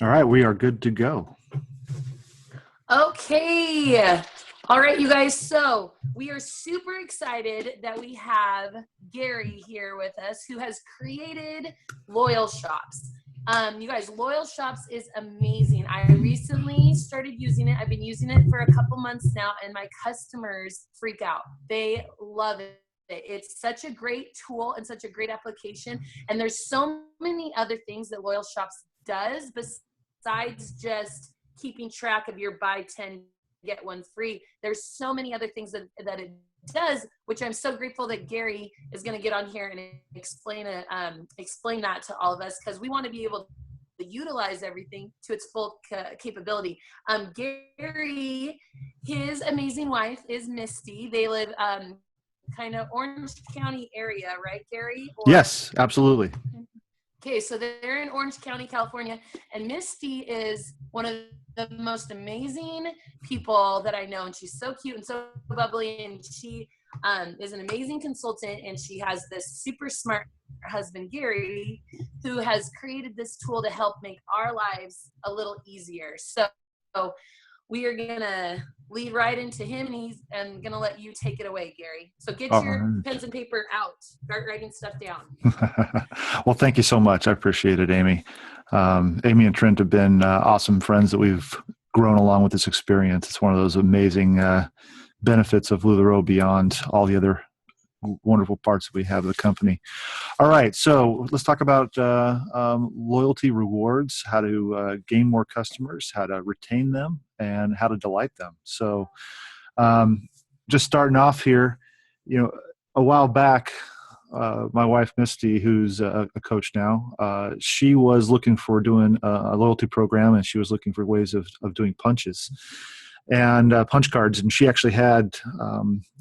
All right, we are good to go. Okay. All right, you guys. So we are super excited that we have Gary here with us, who has created Loyal Shops. You guys, Loyal Shops is amazing. I recently started using it. I've been using it for a couple months now, and my customers freak out. They love it. It's such a great tool and such a great application. And there's so many other things that Loyal Shops does besides just keeping track of your buy 10 get one free. There's so many other things that it does, which I'm so grateful that Gary is going to get on here and explain that to all of us, because we want to be able to utilize everything to its full capability. Gary, his amazing wife is Misty. They live kind of Orange County area, right, Gary? Yes, absolutely. Okay, so they're in Orange County, California, and Misty is one of the most amazing people that I know, and she's so cute and so bubbly, and she is an amazing consultant, and she has this super smart husband, Gary, who has created this tool to help make our lives a little easier. So we are gonna lead right into him, and he's gonna let you take it away, Gary. So get your pens and paper out, start writing stuff down. Well, thank you so much. I appreciate it, Amy. Amy and Trent have been awesome friends that we've grown along with this experience. It's one of those amazing benefits of LuLaRoe beyond all the other wonderful parts that we have of the company. All right, so let's talk about loyalty rewards, how to gain more customers, how to retain them, and how to delight them. So just starting off here, a while back, my wife Misty, who's a coach now, she was looking for doing a loyalty program, and she was looking for ways of doing punches and punch cards. And she actually had,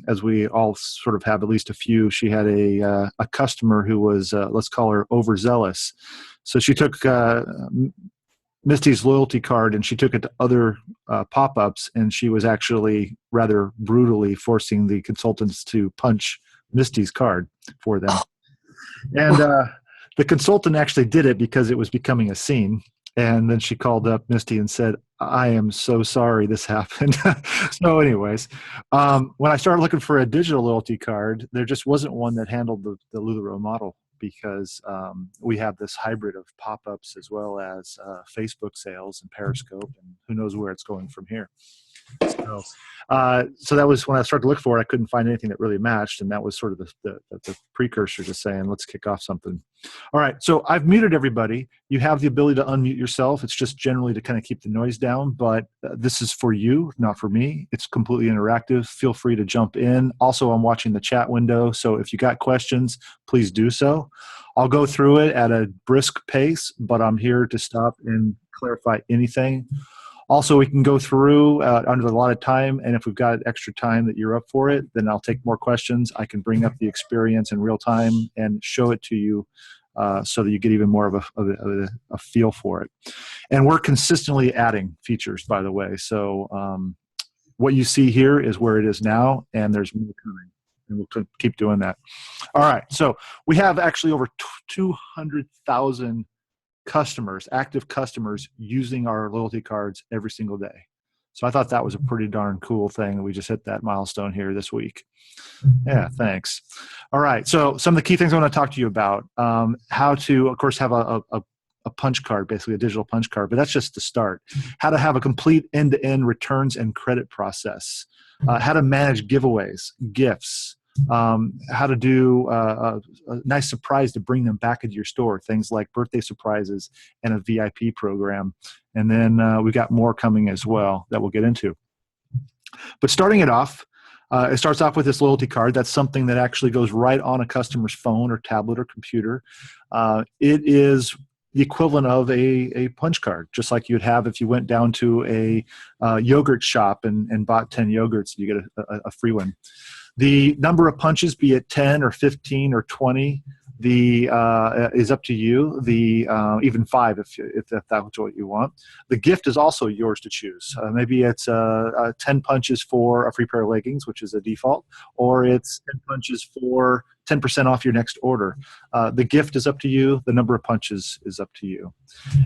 as we all sort of have at least a few, she had a customer who was, let's call her overzealous. So she took Misty's loyalty card and she took it to other pop-ups, and she was actually rather brutally forcing the consultants to punch Misty's card for them. And the consultant actually did it because it was becoming a scene. And then she called up Misty and said, "I am so sorry this happened." So anyways, when I started looking for a digital loyalty card, there just wasn't one that handled the LuLaRoe model, because we have this hybrid of pop-ups as well as Facebook sales and Periscope, and who knows where it's going from here. So that was when I started to look for it. I couldn't find anything that really matched, and that was sort of the precursor to saying, let's kick off something. All right, so I've muted everybody. You have the ability to unmute yourself. It's just generally to kind of keep the noise down, but this is for you, not for me. It's completely interactive. Feel free to jump in. Also, I'm watching the chat window, so if you got questions, please do so. I'll go through it at a brisk pace, but I'm here to stop and clarify anything. Also, we can go through under a lot of time, and if we've got extra time that you're up for it, then I'll take more questions. I can bring up the experience in real time and show it to you so that you get even more of a feel for it. And we're consistently adding features, by the way. So what you see here is where it is now, and there's more coming. And we'll keep doing that. All right, so we have actually over 200,000 customers, active customers, using our loyalty cards every single day. So I thought that was a pretty darn cool thing. We just hit that milestone here this week. Yeah, thanks. All right, so some of the key things I want to talk to you about, how to, of course, have a punch card, basically a digital punch card, but that's just the start. How to have a complete end-to-end returns and credit process. How to manage giveaways, gifts, how to do a nice surprise to bring them back into your store, things like birthday surprises and a VIP program. And then we've got more coming as well that we'll get into. But starting it off, it starts off with this loyalty card. That's something that actually goes right on a customer's phone or tablet or computer. It is the equivalent of a punch card, just like you'd have if you went down to a yogurt shop and bought 10 yogurts, you get a free one. The number of punches, be it 10 or 15 or 20, The is up to you. The even 5 if that's what you want. The gift is also yours to choose. Maybe it's 10 punches for a free pair of leggings, which is a default, or it's 10 punches for 10% off your next order. The gift is up to you. The number of punches is up to you.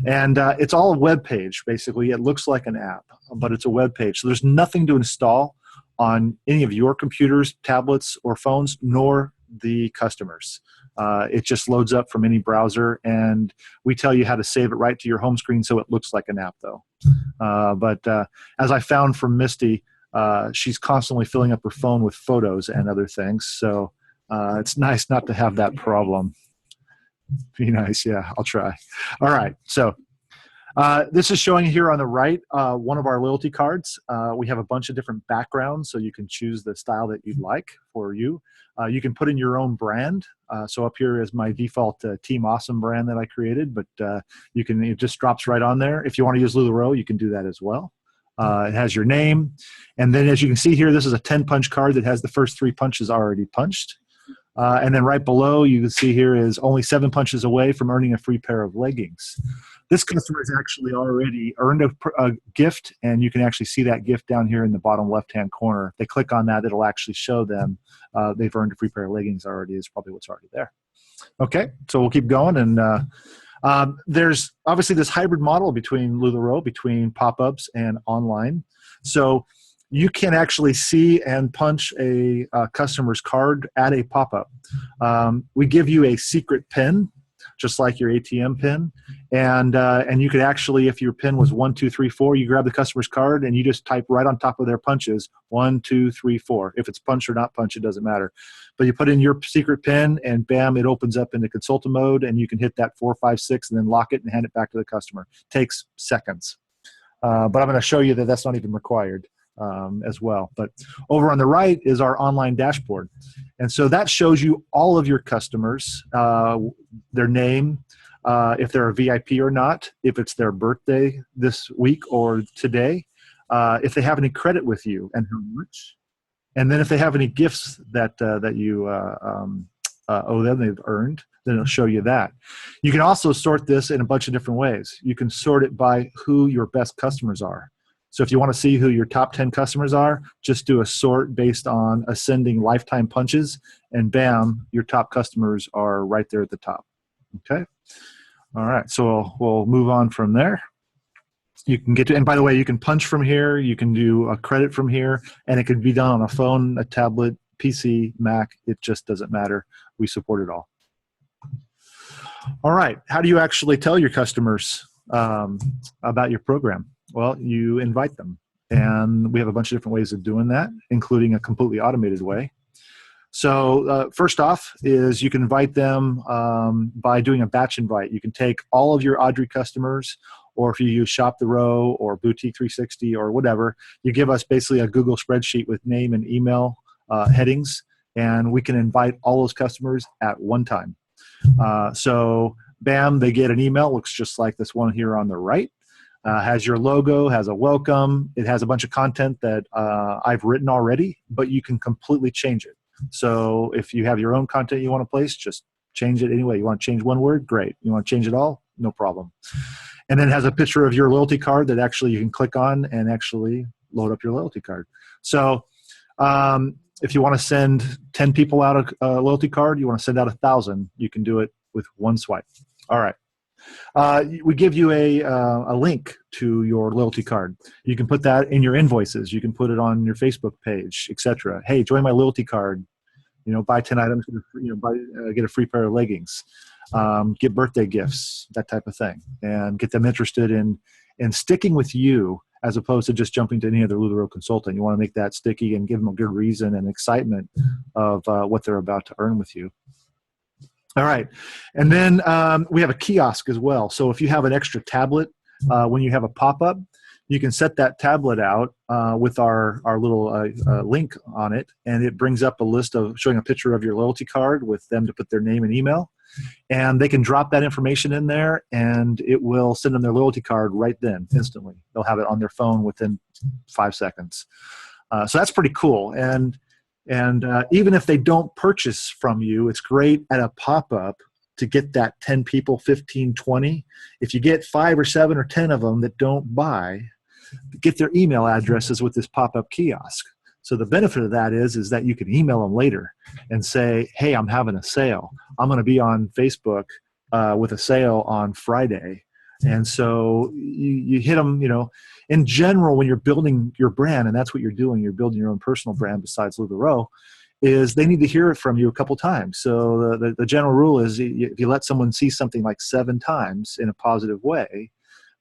And it's all a web page, basically. It looks like an app, but it's a web page. So there's nothing to install on any of your computers, tablets, or phones, nor the customers. It just loads up from any browser, and we tell you how to save it right to your home screen so it looks like an app, though. But as I found from Misty, she's constantly filling up her phone with photos and other things, so it's nice not to have that problem. Be nice, yeah, I'll try. All right, so this is showing here on the right one of our loyalty cards. We have a bunch of different backgrounds, so you can choose the style that you'd like for you. You can put in your own brand. So up here is my default Team Awesome brand that I created, but it just drops right on there. If you want to use LuLaRoe, you can do that as well. It has your name. And then as you can see here, this is a 10-punch card that has the first 3 punches already punched. And then right below, you can see here is only 7 punches away from earning a free pair of leggings. This customer has actually already earned a gift, and you can actually see that gift down here in the bottom left-hand corner. If they click on that, it'll actually show them they've earned a free pair of leggings already. Is probably what's already there. Okay, so we'll keep going. And there's obviously this hybrid model between LuLaRoe, between pop-ups and online. So you can actually see and punch a customer's card at a pop-up. We give you a secret PIN, just like your ATM PIN, and you could actually, if your PIN was 1, 2, 3, 4, you grab the customer's card and you just type right on top of their punches 1, 2, 3, 4. If it's punch or not punch, it doesn't matter. But you put in your secret PIN, and bam, it opens up into consultant mode, and you can hit that 4, 5, 6, and then lock it and hand it back to the customer. Takes seconds. But I'm going to show you that that's not even required. As well. But over on the right is our online dashboard. And so that shows you all of your customers, their name, if they're a VIP or not, if it's their birthday this week or today, if they have any credit with you and how much, and then if they have any gifts that you owe them, they've earned, then it'll show you that. You can also sort this in a bunch of different ways. You can sort it by who your best customers are. So if you want to see who your top 10 customers are, just do a sort based on ascending lifetime punches, and bam, your top customers are right there at the top. Okay? All right, so we'll move on from there. You can get to, and by the way, you can punch from here, you can do a credit from here, and it can be done on a phone, a tablet, PC, Mac. It just doesn't matter. We support it all. All right, how do you actually tell your customers about your program? Well, you invite them, and we have a bunch of different ways of doing that, including a completely automated way. So first off is you can invite them by doing a batch invite. You can take all of your Audrey customers, or if you use Shop the Row or Boutique 360 or whatever, you give us basically a Google spreadsheet with name and email headings, and we can invite all those customers at one time. So bam, they get an email, looks just like this one here on the right. Has your logo, has a welcome. It has a bunch of content that I've written already, but you can completely change it. So if you have your own content you want to place, just change it anyway. You want to change one word? Great. You want to change it all? No problem. And then it has a picture of your loyalty card that actually you can click on and actually load up your loyalty card. So if you want to send 10 people out a loyalty card, you want to send out 1,000, you can do it with one swipe. All right. We give you a link to your loyalty card. You can put that in your invoices. You can put it on your Facebook page, etc. Hey, join my loyalty card. Buy 10 items, get a free pair of leggings. Get birthday gifts, that type of thing, and get them interested in sticking with you as opposed to just jumping to any other LuLaRoe consultant. You want to make that sticky and give them a good reason and excitement of what they're about to earn with you. All right. And then we have a kiosk as well. So if you have an extra tablet, when you have a pop-up, you can set that tablet out with our little link on it, and it brings up a list of showing a picture of your loyalty card with them to put their name and email. And they can drop that information in there, and it will send them their loyalty card right then, instantly. They'll have it on their phone within 5 seconds. So that's pretty cool. And And even if they don't purchase from you, it's great at a pop-up to get that 10 people, 15, 20. If you get 5 or 7 or 10 of them that don't buy, get their email addresses with this pop-up kiosk. So the benefit of that is that you can email them later and say, hey, I'm having a sale. I'm going to be on Facebook with a sale on Friday. And so you hit them, in general, when you're building your brand, and that's what you're doing, you're building your own personal brand besides LuLaRoe, is they need to hear it from you a couple times. So the general rule is if you let someone see something like 7 times in a positive way,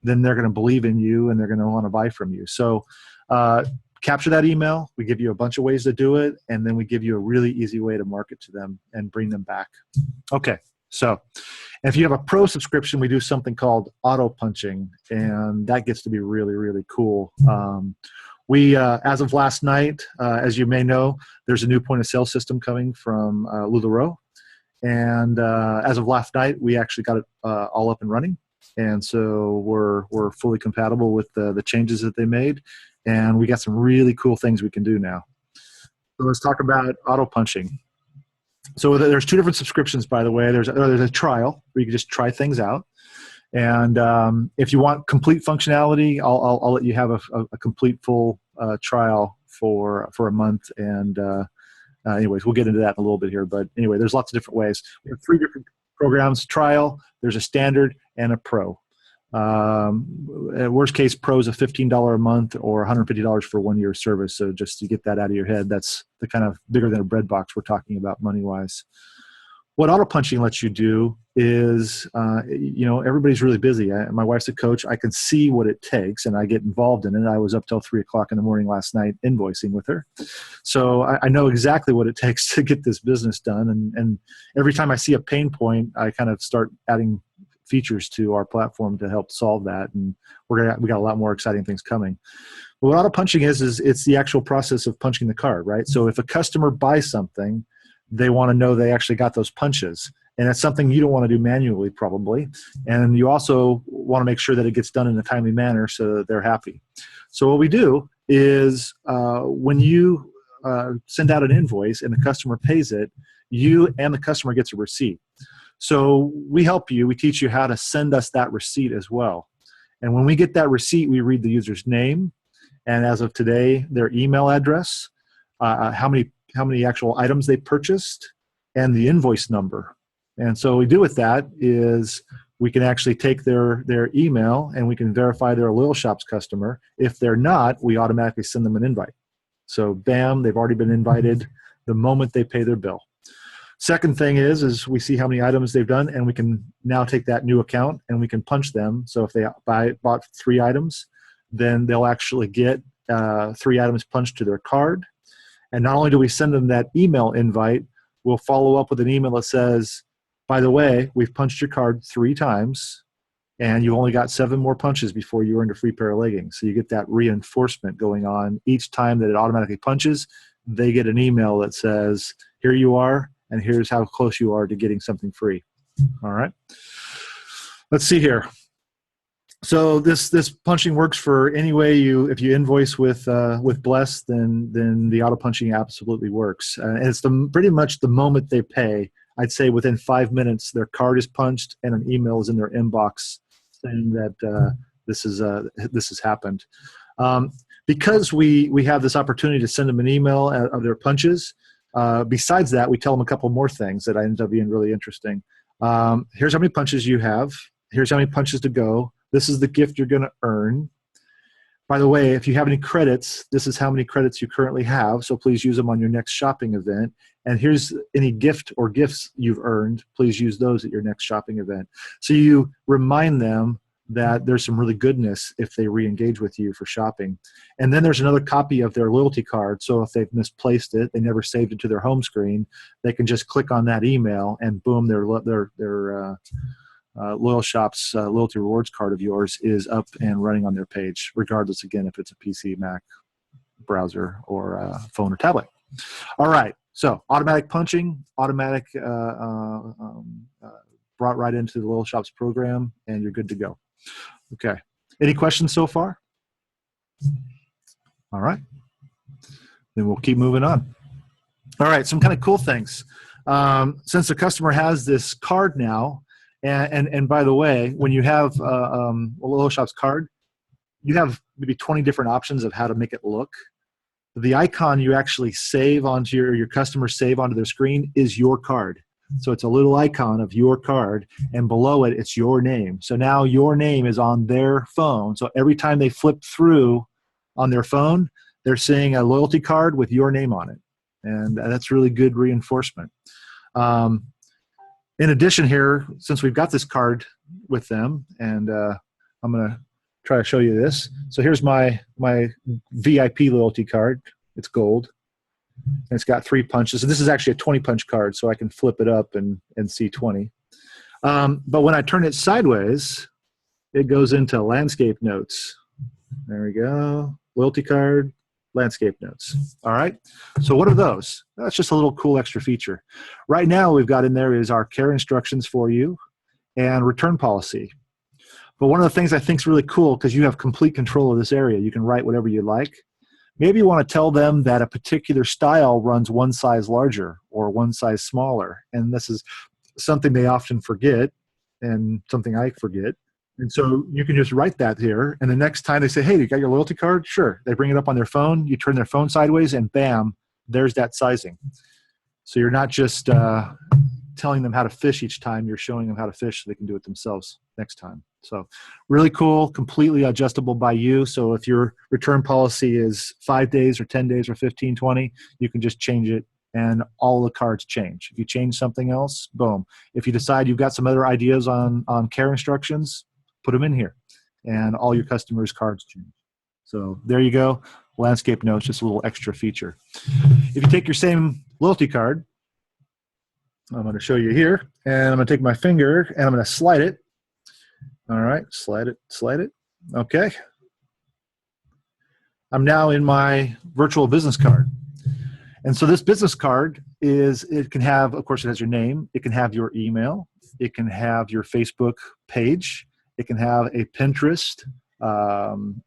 then they're going to believe in you and they're going to want to buy from you. So capture that email. We give you a bunch of ways to do it, and then we give you a really easy way to market to them and bring them back. Okay, so if you have a pro subscription, we do something called auto punching, and that gets to be really, really cool. We, as of last night, as you may know, there's a new point of sale system coming from LuLaRoe. And as of last night, we actually got it all up and running. And so we're fully compatible with the changes that they made. And we got some really cool things we can do now. So let's talk about auto punching. So there's 2 different subscriptions, by the way. There's a trial where you can just try things out. And if you want complete functionality, I'll let you have a complete full trial for a month. And anyways, we'll get into that in a little bit here. But anyway, there's lots of different ways. We have 3 different programs: trial, there's a standard, and a pro. Worst case, pro is a $15 a month or $150 for 1 year service. So just to get that out of your head, that's the kind of bigger than a bread box we're talking about money-wise. What auto punching lets you do is, everybody's really busy. My wife's a coach. I can see what it takes, and I get involved in it. I was up till 3 o'clock in the morning last night invoicing with her. So I know exactly what it takes to get this business done. And every time I see a pain point, I kind of start adding features to our platform to help solve that. And we got a lot more exciting things coming. But what auto punching is it's the actual process of punching the card, right? So if a customer buys something, they want to know they actually got those punches. And it's something you don't want to do manually, probably. And you also want to make sure that it gets done in a timely manner so that they're happy. So what we do is when you send out an invoice and the customer pays it, you and the customer gets a receipt. So we help you. We teach you how to send us that receipt as well. And when we get that receipt, we read the user's name, and as of today, their email address, how many actual items they purchased, and the invoice number. And so what we do with that is we can actually take their email and we can verify they're a LoyalShops customer. If they're not, we automatically send them an invite. So bam, they've already been invited the moment they pay their bill. Second thing is we see how many items they've done, and we can now take that new account and we can punch them. So if they bought 3 items, then they'll actually get 3 items punched to their card. And not only do we send them that email invite, we'll follow up with an email that says, by the way, we've punched your card 3 times, and you only got 7 more punches before you earned a free pair of leggings. So you get that reinforcement going on. Each time that it automatically punches, they get an email that says, here you are, and here's how close you are to getting something free. All right. Let's see here. So this punching works for any way if you invoice with Bless, then the auto punching absolutely works. And it's pretty much the moment they pay. I'd say within 5 minutes their card is punched and an email is in their inbox saying that this has happened. Because we have this opportunity to send them an email of their punches. Besides that, we tell them a couple more things that end up being really interesting. Here's how many punches you have. Here's how many punches to go. This is the gift you're going to earn. By the way, if you have any credits, this is how many credits you currently have, so please use them on your next shopping event. And here's any gift or gifts you've earned. Please use those at your next shopping event. So you remind them that there's some really goodness if they re-engage with you for shopping. And then there's another copy of their loyalty card. So if they've misplaced it, they never saved it to their home screen, they can just click on that email and boom, their LoyalShops loyalty rewards card of yours is up and running on their page, regardless, again, if it's a PC, Mac, browser, or phone or tablet. All right, so automatic punching, automatic brought right into the LoyalShops program, and you're good to go. Okay, any questions so far? All right, then we'll keep moving on. All right, some kind of cool things. Since the customer has this card now, and by the way, when you have a LoyalShops card, you have maybe 20 different options of how to make it look. The icon you actually save onto your customers save onto their screen is your card. So it's a little icon of your card, and below it, it's your name. So now your name is on their phone. So every time they flip through on their phone, they're seeing a loyalty card with your name on it. And that's really good reinforcement. In addition here, since we've got this card with them, and I'm going to try to show you this. So here's my VIP loyalty card. It's gold. And it's got 3 punches. And this is actually a 20 punch card, so I can flip it up and see 20. But when I turn it sideways, it goes into landscape notes. There we go. Loyalty card, landscape notes. All right. So what are those? That's just a little cool extra feature. Right now we've got in there is our care instructions for you and return policy. But one of the things I think is really cool, because you have complete control of this area, you can write whatever you like. Maybe you want to tell them that a particular style runs one size larger or one size smaller. And this is something they often forget, and something I forget. And so you can just write that here. And the next time they say, hey, you got your loyalty card? Sure. They bring it up on their phone. You turn their phone sideways and bam, there's that sizing. So you're not just telling them how to fish each time. You're showing them how to fish so they can do it themselves next time. So really cool, completely adjustable by you. So if your return policy is 5 days or 10 days or 15, 20, you can just change it and all the cards change. If you change something else, boom. If you decide you've got some other ideas on care instructions, put them in here and all your customers' cards change. So there you go. Landscape notes, just a little extra feature. If you take your same loyalty card, I'm going to show you here, and I'm going to take my finger and I'm going to slide it. All right, slide it, slide it. Okay. I'm now in my virtual business card. And so this business card it can have, of course, it has your name. It can have your email. It can have your Facebook page. It can have a Pinterest.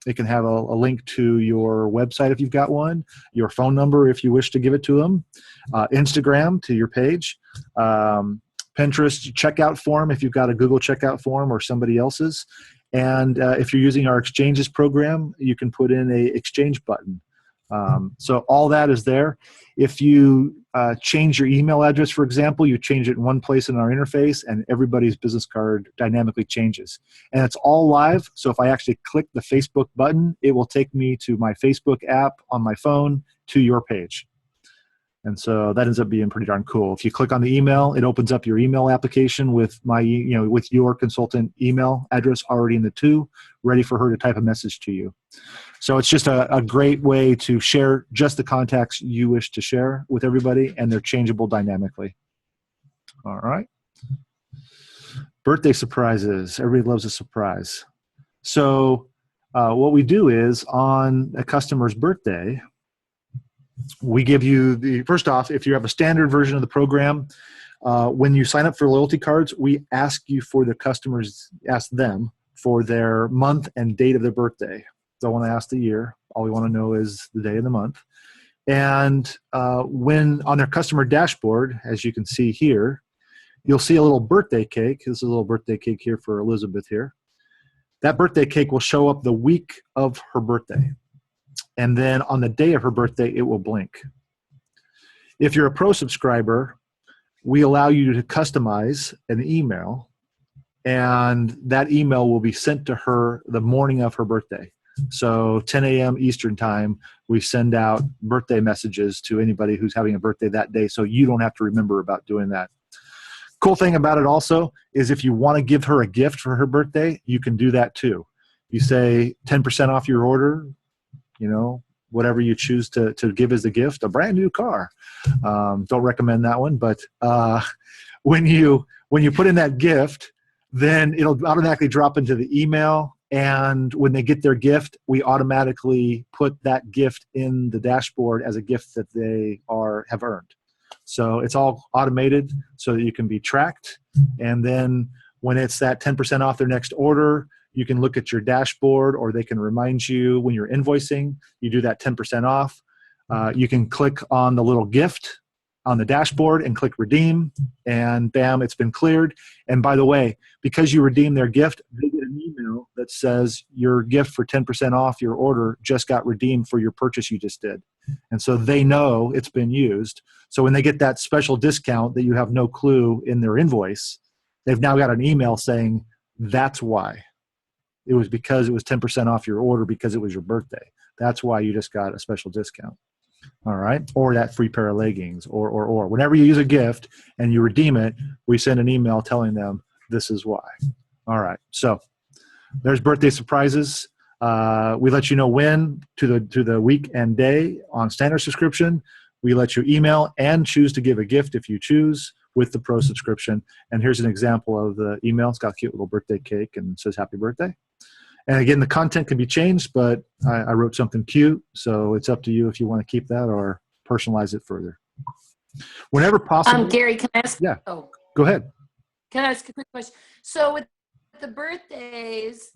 It can have a link to your website if you've got one, your phone number if you wish to give it to them, Instagram to your page, Pinterest checkout form if you've got a Google checkout form or somebody else's. And if you're using our exchanges program, you can put in a exchange button. So all that is there. If you change your email address, for example, you change it in one place in our interface and everybody's business card dynamically changes. And it's all live. So if I actually click the Facebook button, it will take me to my Facebook app on my phone to your page. And so that ends up being pretty darn cool. If you click on the email, it opens up your email application with with your consultant email address already in the to, ready for her to type a message to you. So it's just a great way to share just the contacts you wish to share with everybody, and they're changeable dynamically. All right. Birthday surprises. Everybody loves a surprise. So what we do is on a customer's birthday, we give you first off, if you have a standard version of the program, when you sign up for loyalty cards, we ask them for their month and date of their birthday. Don't want to ask the year. All we want to know is the day of the month. And when on their customer dashboard, as you can see here, you'll see a little birthday cake. This is a little birthday cake here for Elizabeth here. That birthday cake will show up the week of her birthday. And then on the day of her birthday, it will blink. If you're a pro subscriber, we allow you to customize an email, and that email will be sent to her the morning of her birthday. So 10 a.m. Eastern time, we send out birthday messages to anybody who's having a birthday that day, so you don't have to remember about doing that. Cool thing about it also is if you want to give her a gift for her birthday, you can do that too. You say 10% off your order, whatever you choose to give as a gift, a brand new car. Don't recommend that one, but when you put in that gift, then it'll automatically drop into the email. And when they get their gift, we automatically put that gift in the dashboard as a gift that they have earned. So it's all automated so that you can be tracked. And then when it's that 10% off their next order, you can look at your dashboard, or they can remind you when you're invoicing, you do that 10% off. You can click on the little gift on the dashboard and click redeem, and bam, it's been cleared. And by the way, because you redeem their gift, they get an email that says your gift for 10% off your order just got redeemed for your purchase you just did. And so they know it's been used. So when they get that special discount that you have no clue in their invoice, they've now got an email saying that's why. It was because it was 10% off your order because it was your birthday. That's why you just got a special discount. All right. Or that free pair of leggings or whenever you use a gift and you redeem it, we send an email telling them this is why. All right. So there's birthday surprises. We let you know when to the week and day on standard subscription. We let you email and choose to give a gift if you choose with the pro subscription. And here's an example of the email. It's got a cute little birthday cake and it says happy birthday. And again, the content can be changed, but I wrote something cute, so it's up to you if you want to keep that or personalize it further. Whenever possible. Gary, can I ask? Yeah. Oh, go ahead. can I ask a quick question? So with the birthdays,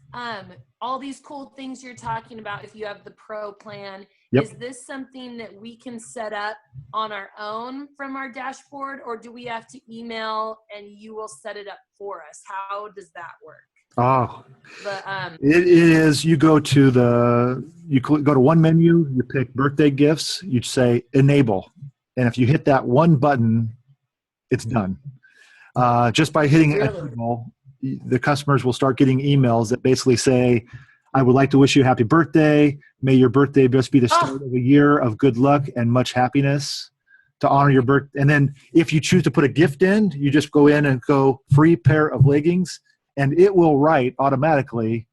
all these cool things you're talking about, if you have the pro plan, Yep. is this something that we can set up on our own from our dashboard, or do we have to email and you will set it up for us? How does that work? Oh, But it is. You go to go to one menu. You pick birthday gifts. You say enable, and if you hit that one button, it's done. Just by hitting enable, the customers will start getting emails that basically say, "I would like to wish you a happy birthday. May your birthday just be the start of a year of good luck and much happiness." To honor your birthday, and then if you choose to put a gift in, you just go in and go free pair of leggings. And it will write automatically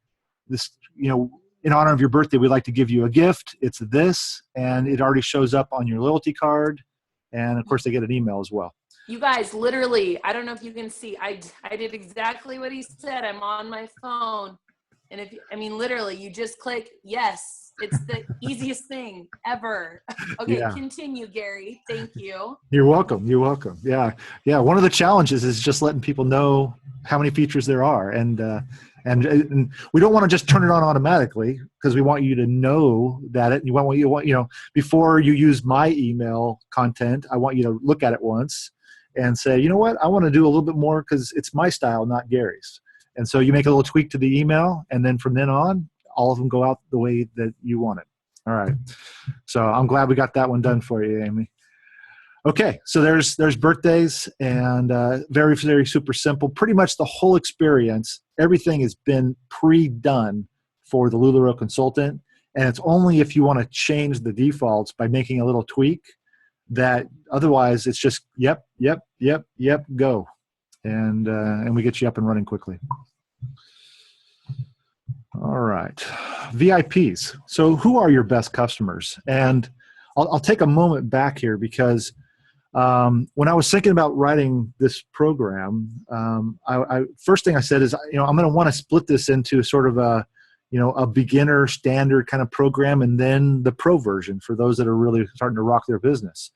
this, in honor of your birthday, we'd like to give you a gift. It's this, and it already shows up on your loyalty card. And of course, they get an email as well. you guys, literally, I don't know if you can see, I did exactly what he said. I'm on my phone. And literally, you just click yes. It's the easiest thing ever. Okay, yeah. Continue, Gary. Thank you. You're welcome. You're welcome. Yeah. Yeah. One of the challenges is just letting people know how many features there are. And we don't want to just turn it on automatically because we want you to know that before you use my email content, I want you to look at it once and say, you know what, I want to do a little bit more because it's my style, not Gary's. And so you make a little tweak to the email, and then from then on, all of them go out the way that you want it. All right. So I'm glad we got that one done for you, Amy. Okay, so there's birthdays, and very, very super simple. Pretty much the whole experience, everything has been pre-done for the LuLaRoe consultant, and it's only if you want to change the defaults by making a little tweak that otherwise it's just yep, go. And we get you up and running quickly. All right, VIPs. So who are your best customers? And I'll take a moment back here because when I was thinking about writing this program, first thing I said is, I'm going to want to split this into sort of a beginner standard kind of program, and then the pro version for those that are really starting to rock their business.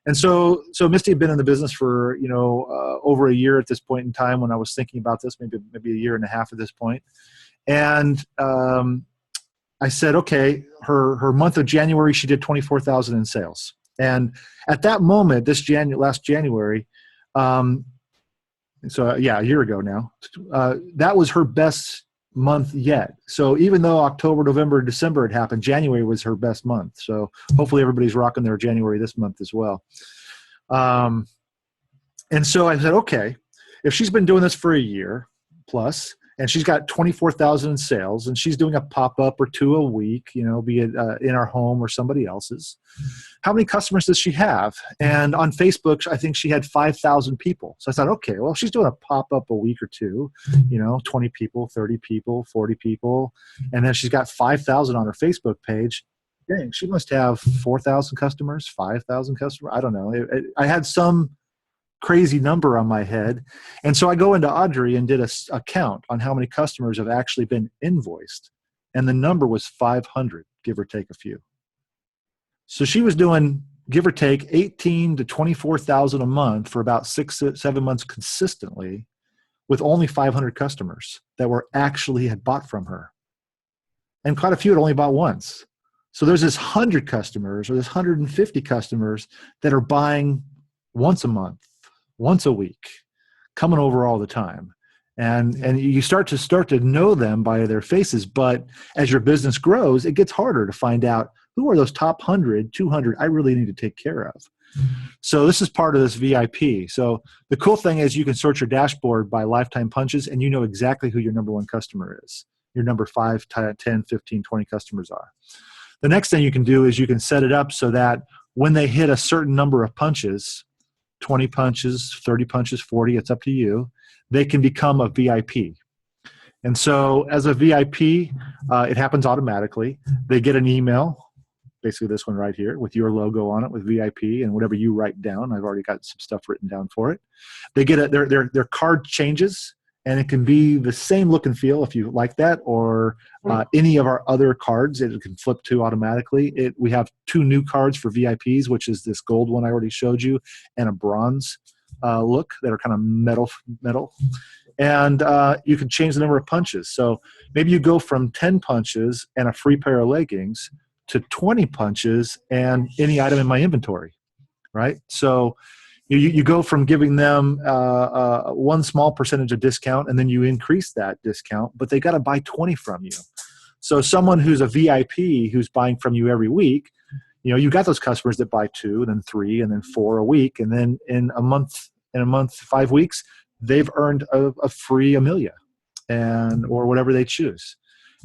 And so Misty had been in the business for over a year at this point in time when I was thinking about this, maybe a year and a half at this point. And I said, okay, her month of January, she did $24,000 in sales. And at that moment, last January, a year ago now, that was her best month yet. So even though October, November, December had happened, January was her best month. So hopefully everybody's rocking their January this month as well. And so I said, okay, if she's been doing this for a year plus, and she's got $24,000 in sales, and she's doing a pop-up or two a week, be it in our home or somebody else's. How many customers does she have? And on Facebook, I think she had 5,000 people. So I thought, okay, well, if she's doing a pop-up a week or two, 20 people, 30 people, 40 people, and then she's got 5,000 on her Facebook page. Dang, she must have 4,000 customers, 5,000 customers. I don't know. I had some crazy number on my head. And so I go into Audrey and did a count on how many customers have actually been invoiced. And the number was 500, give or take a few. So she was doing, give or take, 18 to 24,000 a month for about 6 to 7 months consistently, with only 500 customers that had bought from her. And quite a few had only bought once. So there's this 100 customers or this 150 customers that are buying once a month, once a week, coming over all the time. And you start to know them by their faces. But as your business grows, it gets harder to find out who are those top 100, 200 I really need to take care of. So this is part of this VIP. So the cool thing is you can sort your dashboard by lifetime punches, and you know exactly who your number one customer is. Your number 5, 10, 15, 20 customers are. The next thing you can do is you can set it up so that when they hit a certain number of punches, 20 punches, 30 punches, 40, it's up to you, they can become a VIP. And so as a VIP, it happens automatically. They get an email, basically this one right here, with your logo on it, with VIP and whatever you write down. I've already got some stuff written down for it. They get their card changes, and it can be the same look and feel if you like that, or any of our other cards it can flip to automatically. We have 2 new cards for VIPs, which is this gold one I already showed you, and a bronze look that are kind of metal. And you can change the number of punches. So maybe you go from 10 punches and a free pair of leggings to 20 punches and any item in my inventory, right? So you go from giving them one small percentage of discount, and then you increase that discount, but they got to buy 20 from you. So someone who's a VIP who's buying from you every week, you got those customers that buy 2, and then 3, and then 4 a week, and then in a month, 5 weeks, they've earned a free Amelia, or whatever they choose.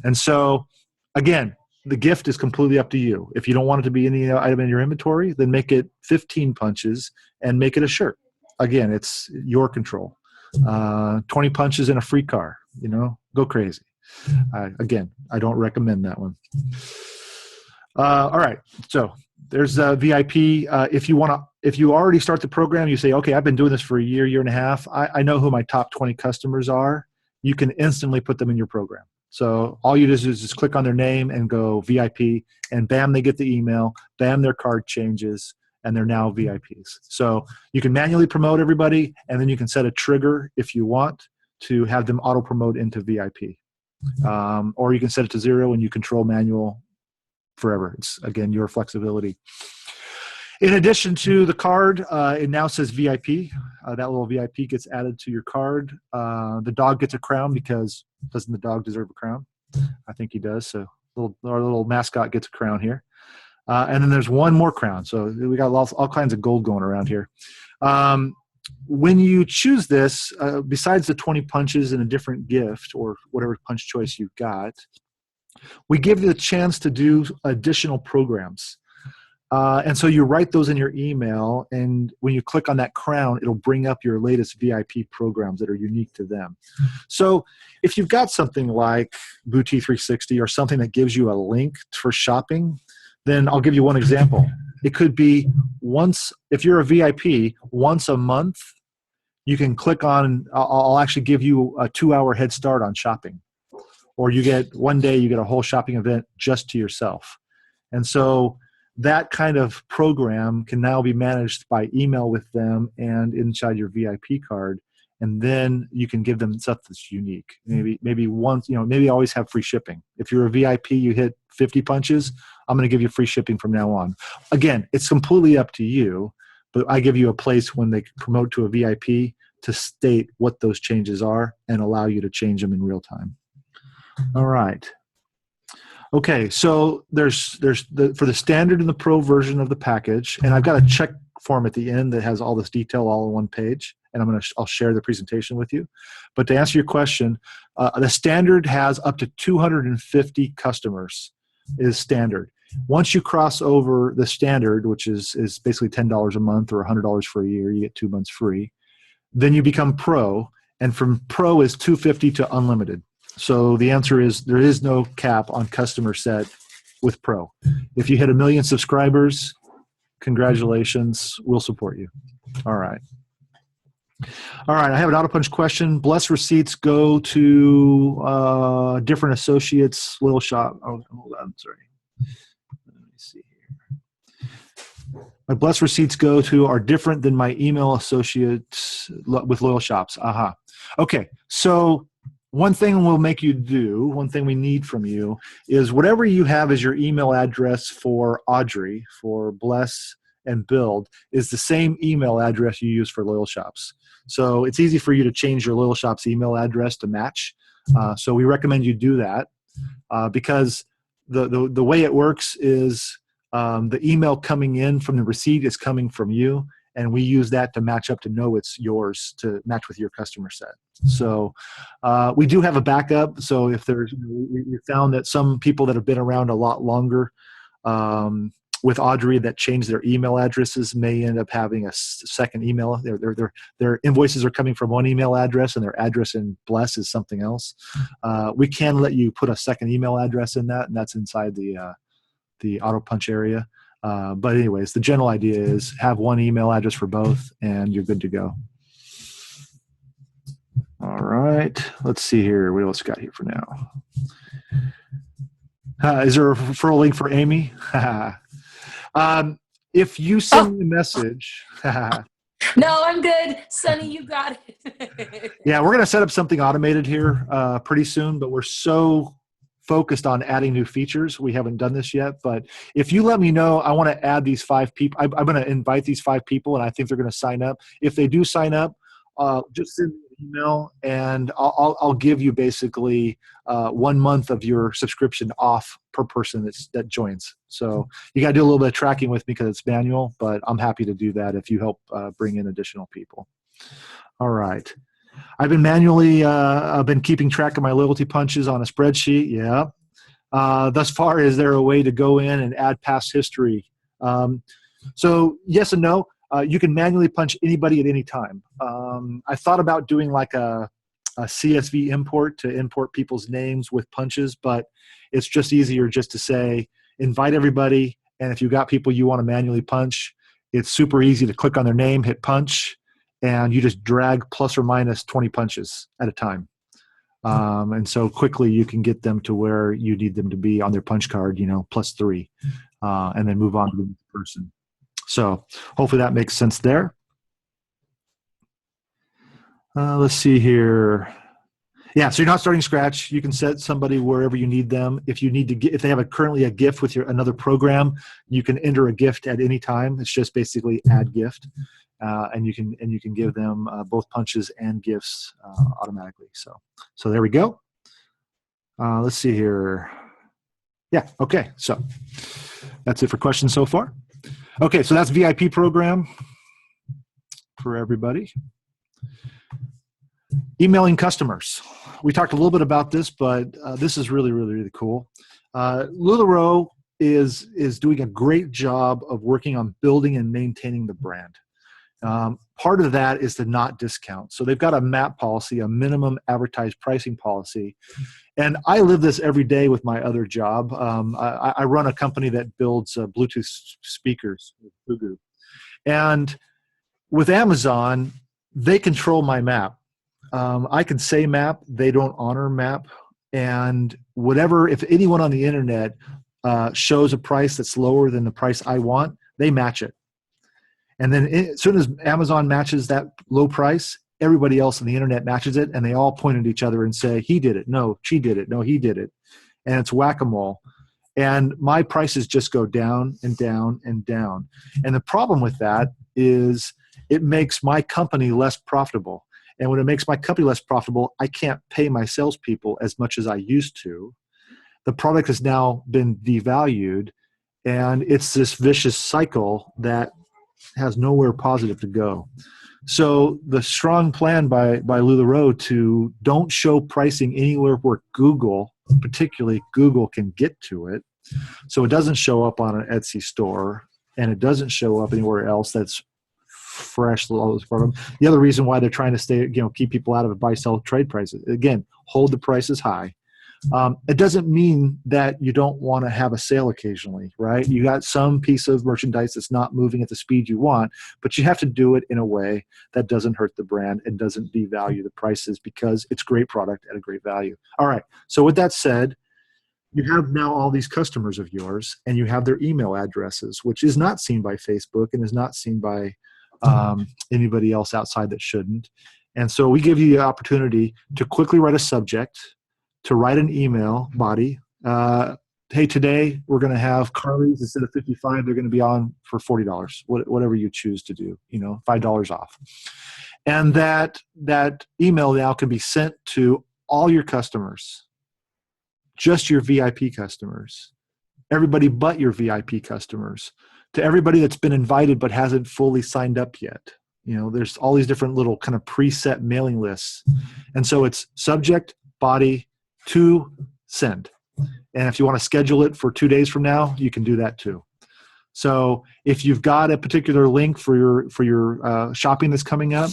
And so, again, the gift is completely up to you. If you don't want it to be any item in your inventory, then make it 15 punches and make it a shirt. Again, it's your control. 20 punches in a free car, go crazy. Again, I don't recommend that one. All right, so there's a VIP. If you already start the program, you say, okay, I've been doing this for a year and a half. I know who my top 20 customers are. You can instantly put them in your program. So all you do is just click on their name and go VIP, and bam, they get the email, bam, their card changes, and they're now VIPs. So you can manually promote everybody, and then you can set a trigger if you want to have them auto-promote into VIP. Or you can set it to 0 and you control manual forever. It's, again, your flexibility. In addition to the card, it now says VIP. That little VIP gets added to your card. The dog gets a crown, because doesn't the dog deserve a crown? I think he does. So our little mascot gets a crown here. And then there's one more crown. So we got all kinds of gold going around here. When you choose this, besides the 20 punches and a different gift or whatever punch choice you've got, we give you the chance to do additional programs. And so you write those in your email, and when you click on that crown, it'll bring up your latest VIP programs that are unique to them. So if you've got something like Booty 360 or something that gives you a link for shopping, then I'll give you one example. It could be if you're a VIP, once a month, you can click on, I'll actually give you a 2-hour head start on shopping. Or one day you get a whole shopping event just to yourself. And so that kind of program can now be managed by email with them and inside your VIP card. And then you can give them stuff that's unique. Maybe once, maybe always have free shipping. If you're a VIP, you hit 50 punches, I'm going to give you free shipping from now on. Again, it's completely up to you, but I give you a place when they promote to a VIP to state what those changes are and allow you to change them in real time. All right. Okay, so there's for the standard and the pro version of the package, and I've got a check form at the end that has all this detail all on one page, and I'll share the presentation with you. But to answer your question, the standard has up to 250 customers is standard. Once you cross over the standard, which is basically $10 a month or $100 for a year, you get 2 months free. Then you become pro, and from pro is 250 to unlimited. So the answer is there is no cap on customer set with pro. If you hit 1 million subscribers, congratulations, we'll support you. All right. I have an auto punch question. Blessed receipts go to different associates, little shop. Oh, hold on, sorry. Let me see here. My blessed receipts go to are different than my email associates with LoyalShops. Aha. Okay, so one thing we'll make you do, one thing we need from you is whatever you have as your email address for Audrey, for Bless and build is the same email address you use for LoyalShops. So it's easy for you to change your LoyalShops email address to match. So we recommend you do that because the way it works is the email coming in from the receipt is coming from you, and we use that to match up to know it's yours to match with your customer set. So we do have a backup. So if there's, we found that some people that have been around a lot longer with Audrey that changed their email addresses may end up having a second email. Their invoices are coming from one email address and their address in Bless is something else. We can let you put a second email address in that, and that's inside the auto punch area. But anyways, the general idea is have one email address for both and you're good to go. All right, let's see here. What else got here for now? Is there a referral link for Amy? If you send me a message. No, I'm good. Sonny, you got it. Yeah, we're going to set up something automated here pretty soon, but we're so focused on adding new features. We haven't done this yet, but if you let me know, I want to add these 5 people. I'm going to invite these 5 people, and I think they're going to sign up. If they do sign up, just send me an email, and I'll give you basically 1 month of your subscription off per person that joins. So you got to do a little bit of tracking with me because it's manual, but I'm happy to do that if you help bring in additional people. All right. I've been keeping track of my loyalty punches on a spreadsheet. Yeah. Thus far, is there a way to go in and add past history? So yes and no. You can manually punch anybody at any time. I thought about doing like a CSV import to import people's names with punches, but it's just easier just to say, invite everybody. And if you've got people you want to manually punch, it's super easy to click on their name, hit punch, and you just drag plus or minus 20 punches at a time. And so quickly you can get them to where you need them to be on their punch card, +3, and then move on to the next person. So hopefully that makes sense there. Let's see here. Yeah, so you're not starting scratch. You can set somebody wherever you need them. If you need to, if they have currently a gift with another program, you can enter a gift at any time. It's just basically add gift, and you can give them both punches and gifts automatically. So there we go. Let's see here. Yeah. Okay. So that's it for questions so far. Okay, so that's VIP program for everybody. Emailing customers. We talked a little bit about this, but this is really, really, really cool. LuLaRoe is doing a great job of working on building and maintaining the brand. Part of that is to not discount. So they've got a MAP policy, a minimum advertised pricing policy. And I live this every day with my other job. I run a company that builds Bluetooth speakers, Fugu. And with Amazon, they control my MAP. I can say MAP, they don't honor MAP. And if anyone on the internet shows a price that's lower than the price I want, they match it. And then as soon as Amazon matches that low price, everybody else on the internet matches it, and they all point at each other and say, he did it. No, she did it. No, he did it. And it's whack-a-mole. And my prices just go down and down and down. And the problem with that is it makes my company less profitable. And when it makes my company less profitable, I can't pay my salespeople as much as I used to. The product has now been devalued, and it's this vicious cycle that has nowhere positive to go. So the strong plan by LuLaRoe to don't show pricing anywhere where Google, particularly Google, can get to it. So it doesn't show up on an Etsy store, and it doesn't show up anywhere else that's fresh. The other reason why they're trying to keep people out of buy, sell, trade prices. Again, hold the prices high. It doesn't mean that you don't want to have a sale occasionally, right? You got some piece of merchandise that's not moving at the speed you want, but you have to do it in a way that doesn't hurt the brand and doesn't devalue the prices because it's great product at a great value. All right. So with that said, you have now all these customers of yours, and you have their email addresses, which is not seen by Facebook and is not seen by anybody else outside that shouldn't. And so we give you the opportunity to quickly write a subject, to write an email body, hey, today we're going to have Carly's instead of 55, they're going to be on for $40, whatever you choose to do, $5 off. And that email now can be sent to all your customers, just your VIP customers, everybody but your VIP customers, to everybody that's been invited but hasn't fully signed up yet. There's all these different little kind of preset mailing lists. And so it's subject, body, to send. And if you want to schedule it for 2 days from now, you can do that too. So if you've got a particular link for your shopping that's coming up,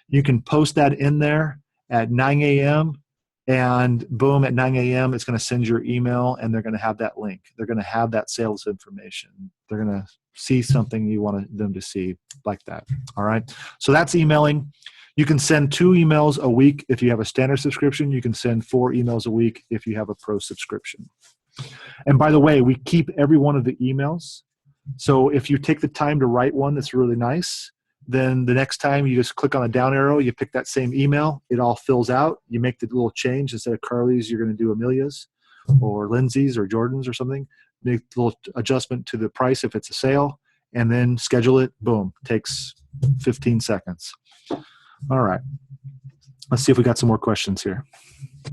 you can post that in there at 9 a.m. and boom, at 9 a.m. it's going to send your email, and they're going to have that link. They're going to have that sales information. They're going to see something you want them to see like that. All right. So that's emailing. You can send 2 emails a week if you have a standard subscription. You can send 4 emails a week if you have a pro subscription. And by the way, we keep every one of the emails. So if you take the time to write one that's really nice, then the next time you just click on a down arrow, you pick that same email, it all fills out. You make the little change. Instead of Carly's, you're going to do Amelia's or Lindsay's or Jordan's or something. Make the little adjustment to the price if it's a sale, and then schedule it. Boom. Takes 15 seconds. All right. Let's see if we got some more questions here.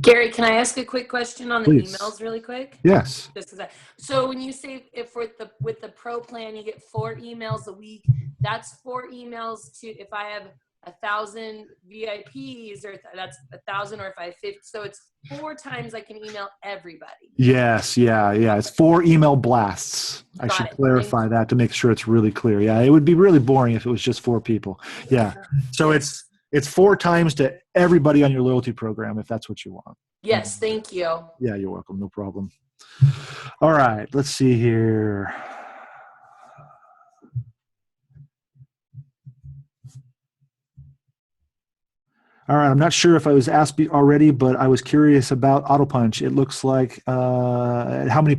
Gary, can I ask a quick question on the Please. emails really quick? Yes. So when you say if with the pro plan you get 4 emails a week, that's 4 emails to, if I have 1,000 VIPs, or that's 1,000, or if I have 50, so it's 4 times I can email everybody. Yes. Yeah. It's 4 email blasts. I should clarify that to make sure it's really clear. Yeah. It would be really boring if it was just 4 people. Yeah. So it's 4 times to everybody on your loyalty program, if that's what you want. Yes, thank you. Yeah, you're welcome. No problem. All right, let's see here. All right, I'm not sure if I was asked already, but I was curious about auto punch. It looks like how many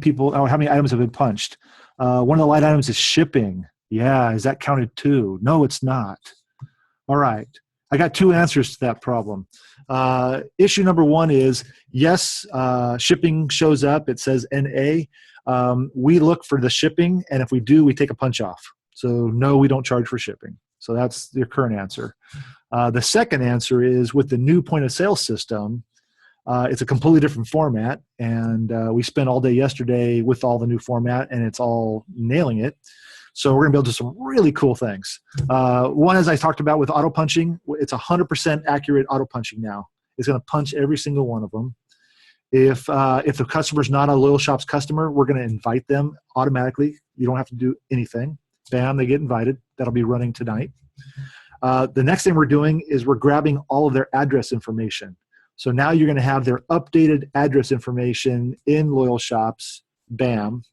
items have been punched. One of the line items is shipping. Yeah, is that counted too? No, it's not. All right. I got 2 answers to that problem. Issue number 1 is, yes, shipping shows up. It says NA. We look for the shipping, and if we do, we take a punch off. So no, we don't charge for shipping. So that's your current answer. The second answer is, with the new point of sale system, it's a completely different format, and we spent all day yesterday with all the new format, and it's all nailing it. So we're going to be able to do some really cool things. One, as I talked about with auto punching, it's 100% accurate auto punching now. It's going to punch every single one of them. If the customer's not a LoyalShops customer, we're going to invite them automatically. You don't have to do anything. Bam, they get invited. That'll be running tonight. The next thing we're doing is we're grabbing all of their address information. So now you're going to have their updated address information in LoyalShops. Bam.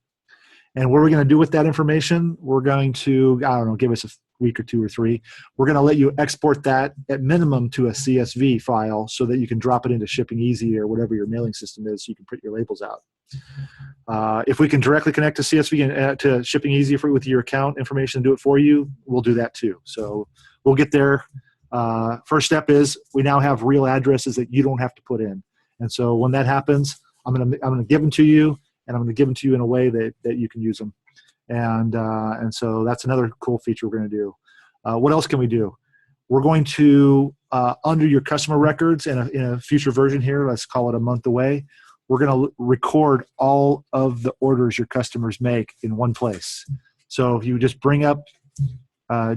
And what we're going to do with that information, we're going to, give us a week or 2 or 3. We're going to let you export that at minimum to a CSV file so that you can drop it into Shipping Easy or whatever your mailing system is, so you can print your labels out. If we can directly connect to CSV and to Shipping Easy with your account information and do it for you, we'll do that too. So we'll get there. First step is we now have real addresses that you don't have to put in. And so when that happens, I'm going to give them to you. And I'm going to give them to you in a way that you can use them. And so that's another cool feature we're going to do. What else can we do? We're going to, under your customer records in a future version here, let's call it a month away, we're going to record all of the orders your customers make in one place. So if you just bring up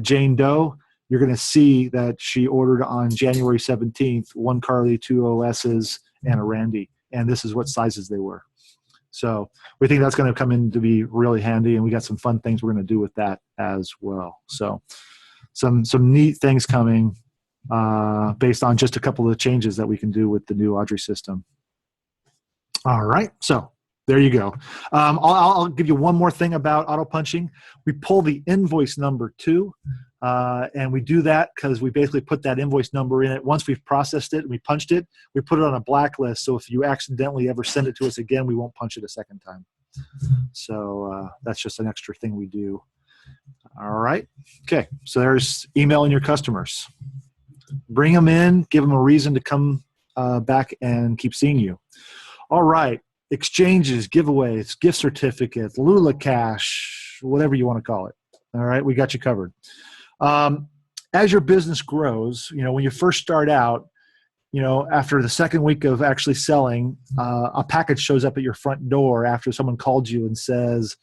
Jane Doe, you're going to see that she ordered on January 17th, 1 Carly, 2 OS's, and a Randy. And this is what sizes they were. So we think that's going to come in to be really handy, and we got some fun things we're going to do with that as well. So some neat things coming based on just a couple of changes that we can do with the new Audrey system. All right, so there you go. I'll give you one more thing about auto punching. We pull the invoice number too, and we do that because we basically put that invoice number in it. Once we've processed it and we punched it, we put it on a blacklist. So if you accidentally ever send it to us again, we won't punch it a second time. So that's just an extra thing we do. All right. Okay. So there's emailing your customers. Bring them in, give them a reason to come back and keep seeing you. All right. exchanges, giveaways, gift certificates, Lula Cash, whatever you want to call it. All right, we got you covered. As your business grows, when you first start out, after the second week of actually selling, a package shows up at your front door after someone called you and says,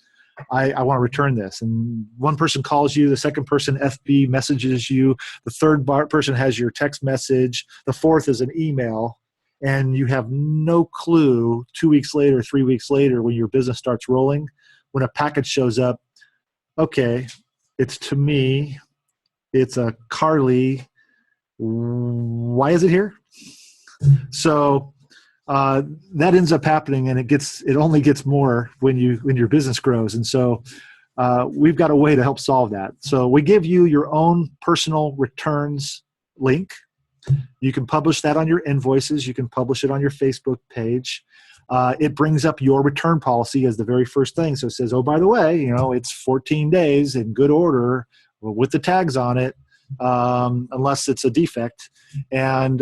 I want to return this. And one person calls you, the second person FB messages you, the third person has your text message, the fourth is an email, and you have no clue 2 weeks later, 3 weeks later, when your business starts rolling, when a package shows up, okay, it's to me, it's a Carly, why is it here? So that ends up happening, and it only gets more when your business grows. And so we've got a way to help solve that. So we give you your own personal returns link. You can publish that on your invoices. You can publish it on your Facebook page. It brings up your return policy as the very first thing. So it says, oh, by the way, it's 14 days in good order with the tags on it, unless it's a defect. And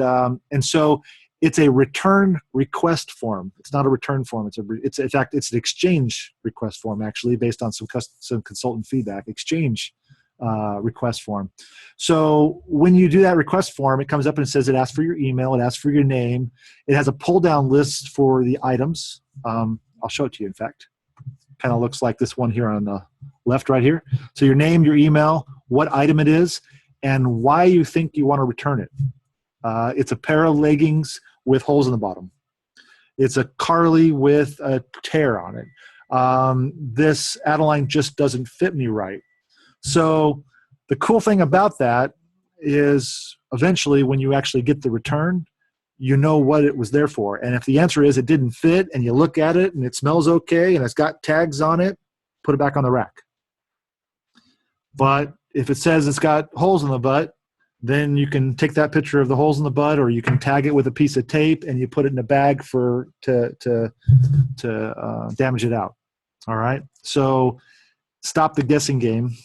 so it's a return request form. It's not a return form. It's in fact, it's an exchange request form, actually, based on some consultant feedback. Exchange request form. So when you do that request form, it comes up and says it asks for your email, it asks for your name. It has a pull-down list for the items. I'll show it to you, in fact. Kind of looks like this one here on the left right here. So your name, your email, what item it is, and why you think you want to return it. It's a pair of leggings with holes in the bottom. It's a Carly with a tear on it. This Adeline just doesn't fit me right. So the cool thing about that is eventually when you actually get the return, you know what it was there for. And if the answer is it didn't fit and you look at it and it smells okay and it's got tags on it, put it back on the rack. But if it says it's got holes in the butt, then you can take that picture of the holes in the butt, or you can tag it with a piece of tape and you put it in a bag to damage it out. All right. So stop the guessing game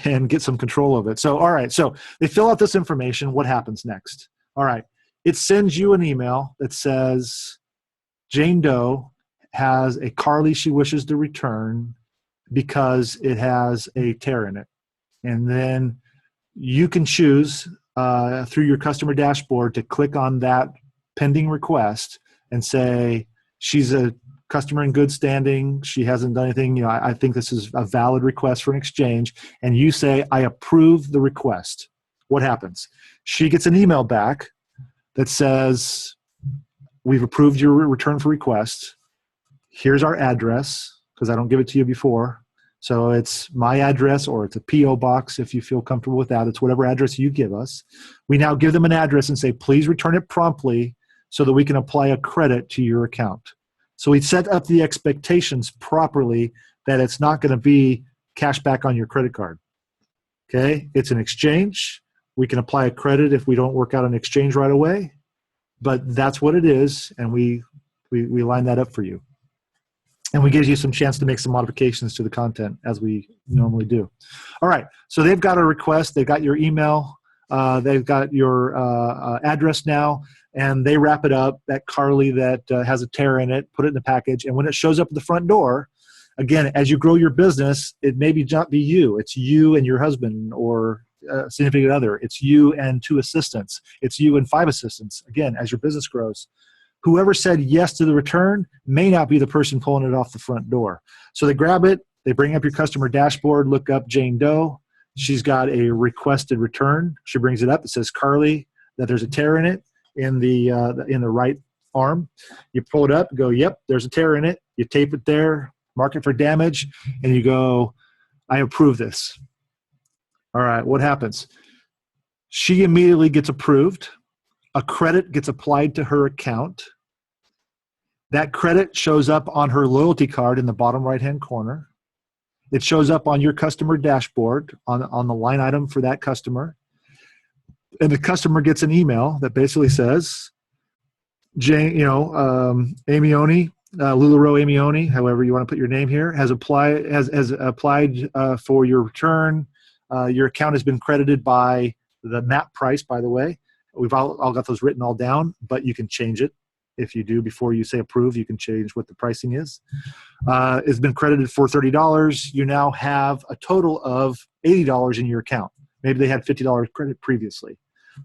and get some control of it. So, all right. So they fill out this information. What happens next? All right. It sends you an email that says Jane Doe has a Carly she wishes to return because it has a tear in it. And then you can choose through your customer dashboard to click on that pending request and say, she's a customer in good standing. She hasn't done anything. I think this is a valid request for an exchange. And you say, I approve the request. What happens? She gets an email back that says, we've approved your return for request. Here's our address, because I don't give it to you before. So it's my address, or it's a P.O. box if you feel comfortable with that. It's whatever address you give us. We now give them an address and say, please return it promptly so that we can apply a credit to your account. So we set up the expectations properly that it's not going to be cash back on your credit card. Okay? It's an exchange. We can apply a credit if we don't work out an exchange right away. But that's what it is, and we line that up for you. And we give you some chance to make some modifications to the content as we normally do. All right, so they've got a request. They've got your email. They've got your address now, and they wrap it up, that Carly that has a tear in it, put it in the package. And when it shows up at the front door, again, as you grow your business, it may not be you. It's you and your husband or significant other. It's you and 2 assistants. It's you and 5 assistants. Again, as your business grows. Whoever said yes to the return may not be the person pulling it off the front door. So they grab it, they bring up your customer dashboard, look up Jane Doe. She's got a requested return. She brings it up. It says Carly, that there's a tear in it in the right arm. You pull it up, go, yep, there's a tear in it. You tape it there, mark it for damage, and you go, I approve this. All right, what happens? She immediately gets approved. A credit gets applied to her account. That credit shows up on her loyalty card in the bottom right-hand corner. It shows up on your customer dashboard on the line item for that customer. And the customer gets an email that basically says, Jane, Amioni, LuLaRoe Amioni, however you want to put your name here, has applied for your return. Your account has been credited by the MAP price, by the way. We've all got those written all down, but you can change it. If you do, before you say approve, you can change what the pricing is. It's been credited for $30. You now have a total of $80 in your account. Maybe they had $50 credit previously.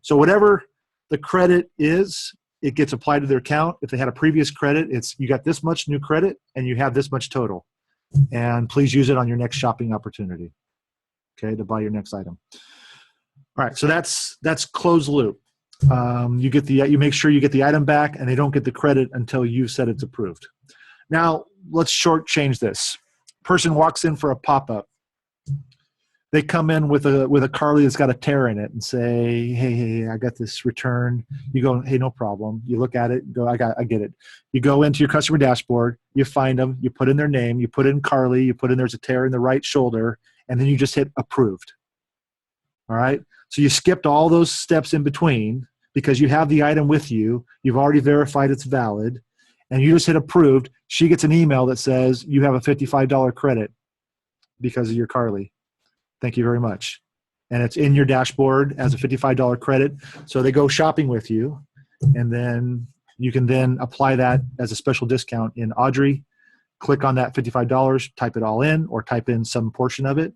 So whatever the credit is, it gets applied to their account. If they had a previous credit, it's you got this much new credit and you have this much total. And please use it on your next shopping opportunity, okay, to buy your next item. All right, so that's closed loop. You make sure you get the item back, and they don't get the credit until you said it's approved. Now let's shortchange this. Person walks in for a pop-up. They come in with a Carly that's got a tear in it and say, hey, I got this return. You go, hey, no problem. You look at it and go, I get it. You go into your customer dashboard, you find them, you put in their name, you put in Carly, you put in there's a tear in the right shoulder, and then you just hit approved. All right? So you skipped all those steps in between because you have the item with you. You've already verified it's valid, and you just hit approved. She gets an email that says you have a $55 credit because of your Carly. Thank you very much. And it's in your dashboard as a $55 credit. So they go shopping with you, and then you can then apply that as a special discount in Audrey. Click on that $55, type it all in, or type in some portion of it,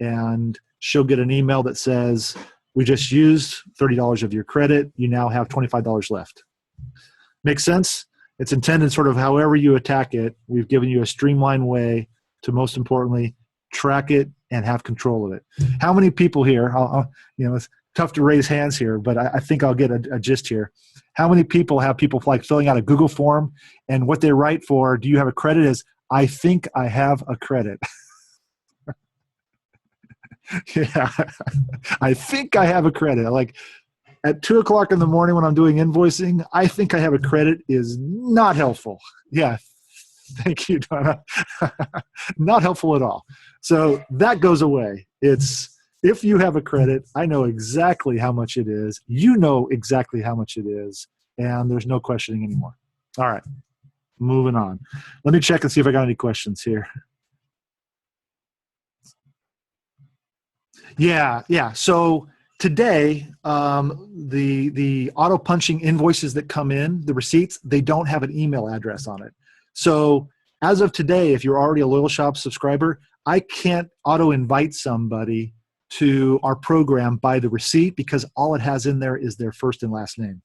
and she'll get an email that says, we just used $30 of your credit. You now have $25 left. Makes sense? It's intended sort of however you attack it. We've given you a streamlined way to, most importantly, track it and have control of it. How many people here, it's tough to raise hands here, but I think I'll get a gist here. How many people have people like filling out a Google form, and what they write for, do you have a credit, is, I think I have a credit. Yeah, I think I have a credit. Like at 2 o'clock in the morning when I'm doing invoicing, I think I have a credit is not helpful. Yeah, thank you, Donna. Not helpful at all. So that goes away. It's, if you have a credit, I know exactly how much it is. You know exactly how much it is, and there's no questioning anymore. All right, moving on. Let me check and see if I got any questions here. Yeah. So today, the auto punching invoices that come in, the receipts, they don't have an email address on it. So as of today, if you're already a LoyalShops subscriber, I can't auto invite somebody to our program by the receipt because all it has in there is their first and last name.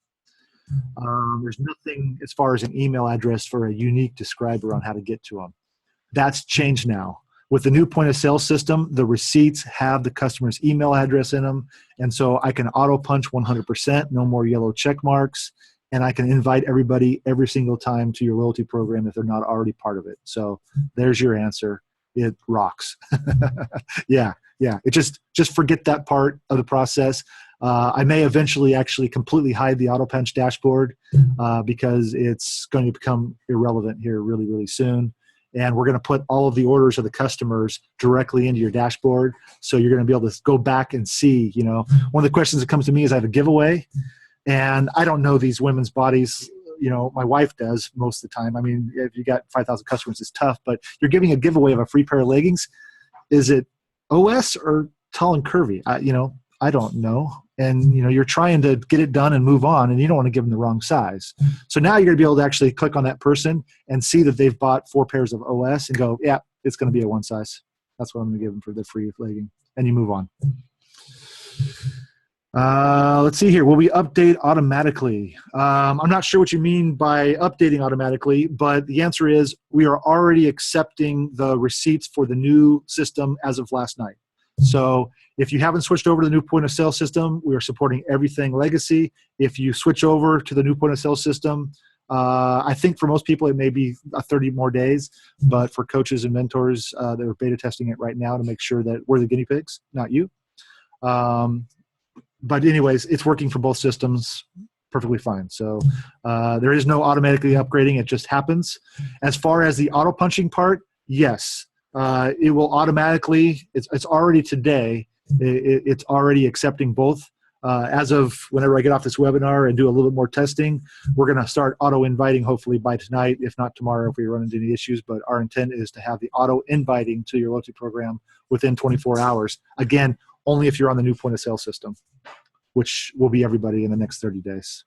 There's nothing as far as an email address for a unique describer on how to get to them. That's changed now. With the new point of sale system, the receipts have the customer's email address in them. And so I can auto punch 100%, no more yellow check marks. And I can invite everybody every single time to your loyalty program if they're not already part of it. So there's your answer. It rocks. Yeah. It just forget that part of the process. I may eventually actually completely hide the auto punch dashboard because it's going to become irrelevant here really, really soon. And we're going to put all of the orders of the customers directly into your dashboard. So you're going to be able to go back and see, one of the questions that comes to me is I have a giveaway and I don't know these women's bodies. My wife does most of the time. I mean, if you got 5,000 customers, it's tough, but you're giving a giveaway of a free pair of leggings. Is it OS or tall and curvy? I don't know. And, you're trying to get it done and move on, and you don't want to give them the wrong size. So now you're going to be able to actually click on that person and see that they've bought 4 pairs of OS and go, yeah, it's going to be a 1 size. That's what I'm going to give them for the free legging. And you move on. Let's see here. Will we update automatically? I'm not sure what you mean by updating automatically, but the answer is we are already accepting the receipts for the new system as of last night. So if you haven't switched over to the new point of sale system, we are supporting everything legacy. If you switch over to the new point of sale system, I think for most people it may be 30 more days, but for coaches and mentors, they're beta testing it right now to make sure that we're the guinea pigs, not you. But anyways, it's working for both systems perfectly fine. So there is no automatically upgrading. It just happens. As far as the auto punching part, yes. It will automatically, it's already today, it's already accepting both. As of whenever I get off this webinar and do a little bit more testing, we're going to start auto inviting hopefully by tonight, if not tomorrow if we run into any issues. But our intent is to have the auto inviting to your loyalty program within 24 hours. Again, only if you're on the new point of sale system, which will be everybody in the next 30 days.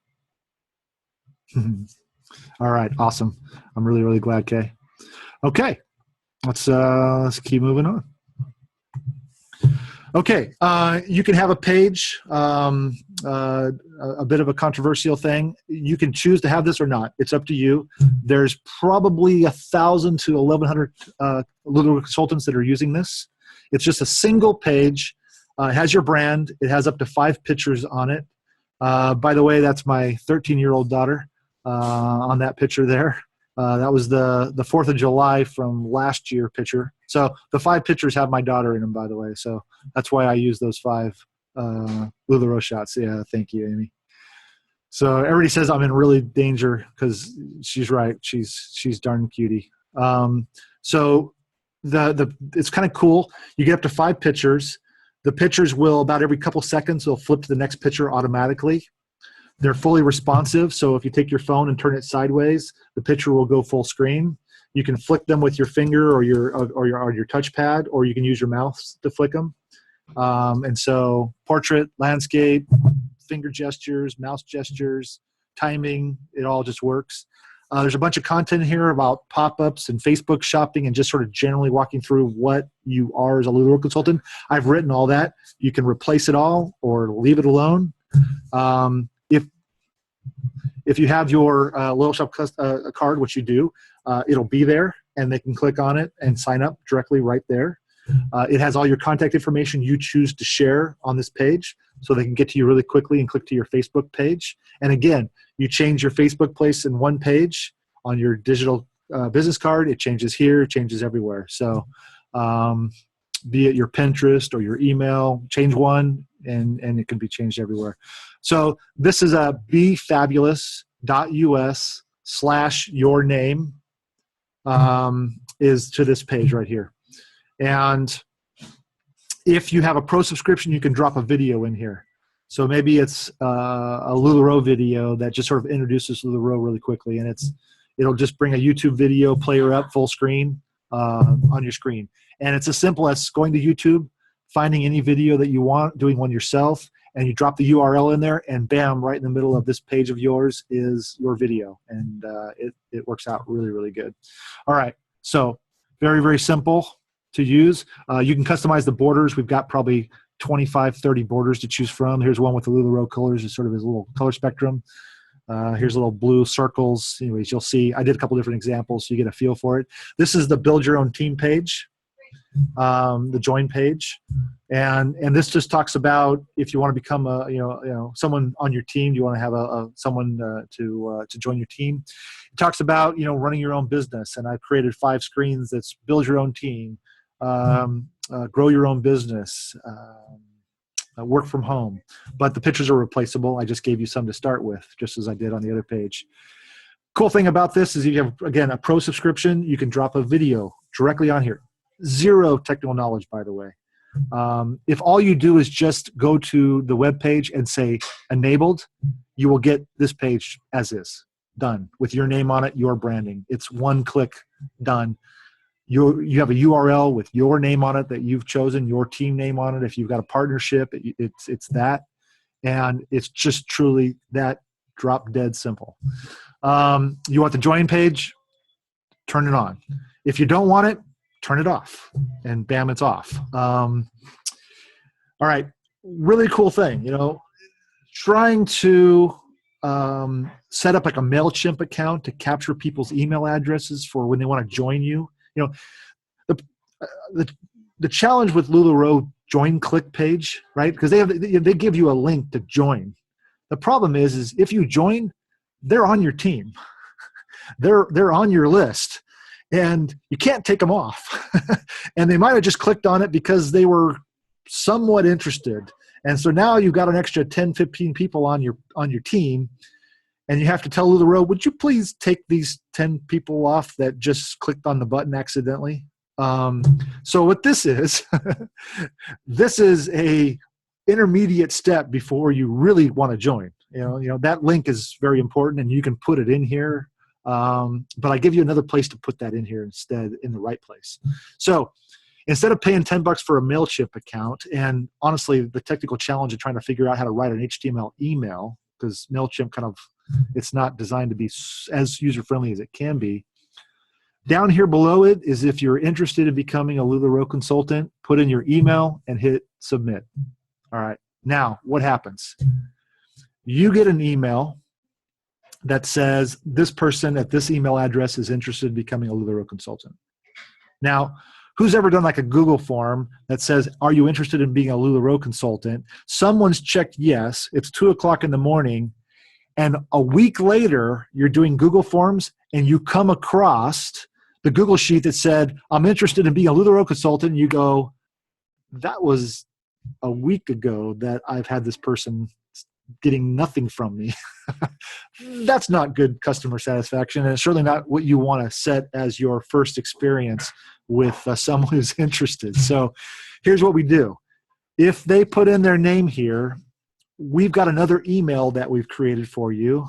All right. Awesome. I'm really, really glad, Kay. Okay. Let's keep moving on. Okay, you can have a page, a bit of a controversial thing. You can choose to have this or not. It's up to you. There's probably 1,000 to 1,100 little consultants that are using this. It's just a single page. It has your brand. It has up to 5 pictures on it. By the way, that's my 13-year-old daughter on that picture there. That was the 4th of July from last year picture. So the 5 pictures have my daughter in them, by the way. So that's why I use those 5 LuLaRoe shots. Yeah, thank you, Amy. So everybody says I'm in really danger because she's right. She's darn cutie. So it's kind of cool. You get up to 5 pictures. The pictures will, about every couple seconds, will flip to the next picture automatically. They're fully responsive, so if you take your phone and turn it sideways, the picture will go full screen. You can flick them with your finger or your touchpad, or you can use your mouse to flick them. And so portrait, landscape, finger gestures, mouse gestures, timing, it all just works. There's a bunch of content here about pop-ups and Facebook shopping and just sort of generally walking through what you are as a LuLaRoe consultant. I've written all that. You can replace it all or leave it alone. If you have your LoyalShop card, which you do, it'll be there, and they can click on it and sign up directly right there. It has all your contact information you choose to share on this page, so they can get to you really quickly and click to your Facebook page. And again, you change your Facebook place in one page on your digital business card. It changes here, it changes everywhere. So be it your Pinterest or your email, change one, and it can be changed everywhere. So this is a befabulous.us/your-name is to this page right here. And if you have a pro subscription, you can drop a video in here. So maybe it's a LuLaRoe video that just sort of introduces LuLaRoe really quickly, and it'll just bring a YouTube video player up full screen on your screen. And it's as simple as going to YouTube, finding any video that you want, doing one yourself, and you drop the URL in there, and bam, right in the middle of this page of yours is your video. And it works out really, really good. All right, so very, very simple to use. You can customize the borders. We've got probably 25, 30 borders to choose from. Here's one with the LuLaRoe colors. It's sort of his little color spectrum. Here's little blue circles. Anyways, you'll see, I did a couple different examples so you get a feel for it. This is the build your own team page, the join page. And this just talks about if you want to become someone on your team, you want to have someone to join your team. It talks about, running your own business. And I've created 5 screens that's build your own team, grow your own business, work from home. But the pictures are replaceable. I just gave you some to start with, just as I did on the other page. Cool thing about this is you have, again, a pro subscription. You can drop a video directly on here. 0 technical knowledge, by the way. If all you do is just go to the web page and say enabled, you will get this page as is, done, with your name on it, your branding. It's one click, done. You have a URL with your name on it that you've chosen, your team name on it. If you've got a partnership, it's that. And it's just truly that drop dead simple. You want the join page, turn it on. If you don't want it, turn it off, and bam, it's off. All right, really cool thing, trying to set up like a MailChimp account to capture people's email addresses for when they want to join you. The challenge with LuLaRoe join click page, right? Because they give you a link to join. The problem is if you join, they're on your team. They're on your list. And you can't take them off. And they might have just clicked on it because they were somewhat interested. And so now you've got an extra 10, 15 people on your team, and you have to tell LuLaRoe, would you please take these 10 people off that just clicked on the button accidentally? So what this is, this is a intermediate step before you really want to join. That link is very important, and you can put it in here. But I give you another place to put that in here instead, in the right place. So instead of paying $10 for a MailChimp account, and honestly, the technical challenge of trying to figure out how to write an HTML email, because MailChimp kind of It's not designed to be as user-friendly as it can be. Down here below it is if you're interested in becoming a LuLaRoe consultant, put in your email and hit submit. All right. Now, what happens? You get an email that says this person at this email address is interested in becoming a LuLaRoe consultant. Now, who's ever done like a Google form that says, are you interested in being a LuLaRoe consultant? Someone's checked yes. It's 2 o'clock in the morning. And a week later, you're doing Google forms and you come across the Google sheet that said, I'm interested in being a LuLaRoe consultant. And you go, that was a week ago that I've had this person getting nothing from me. That's not good customer satisfaction. And it's certainly not what you want to set as your first experience with someone who's interested. So here's what we do. If they put in their name here, we've got another email that we've created for you.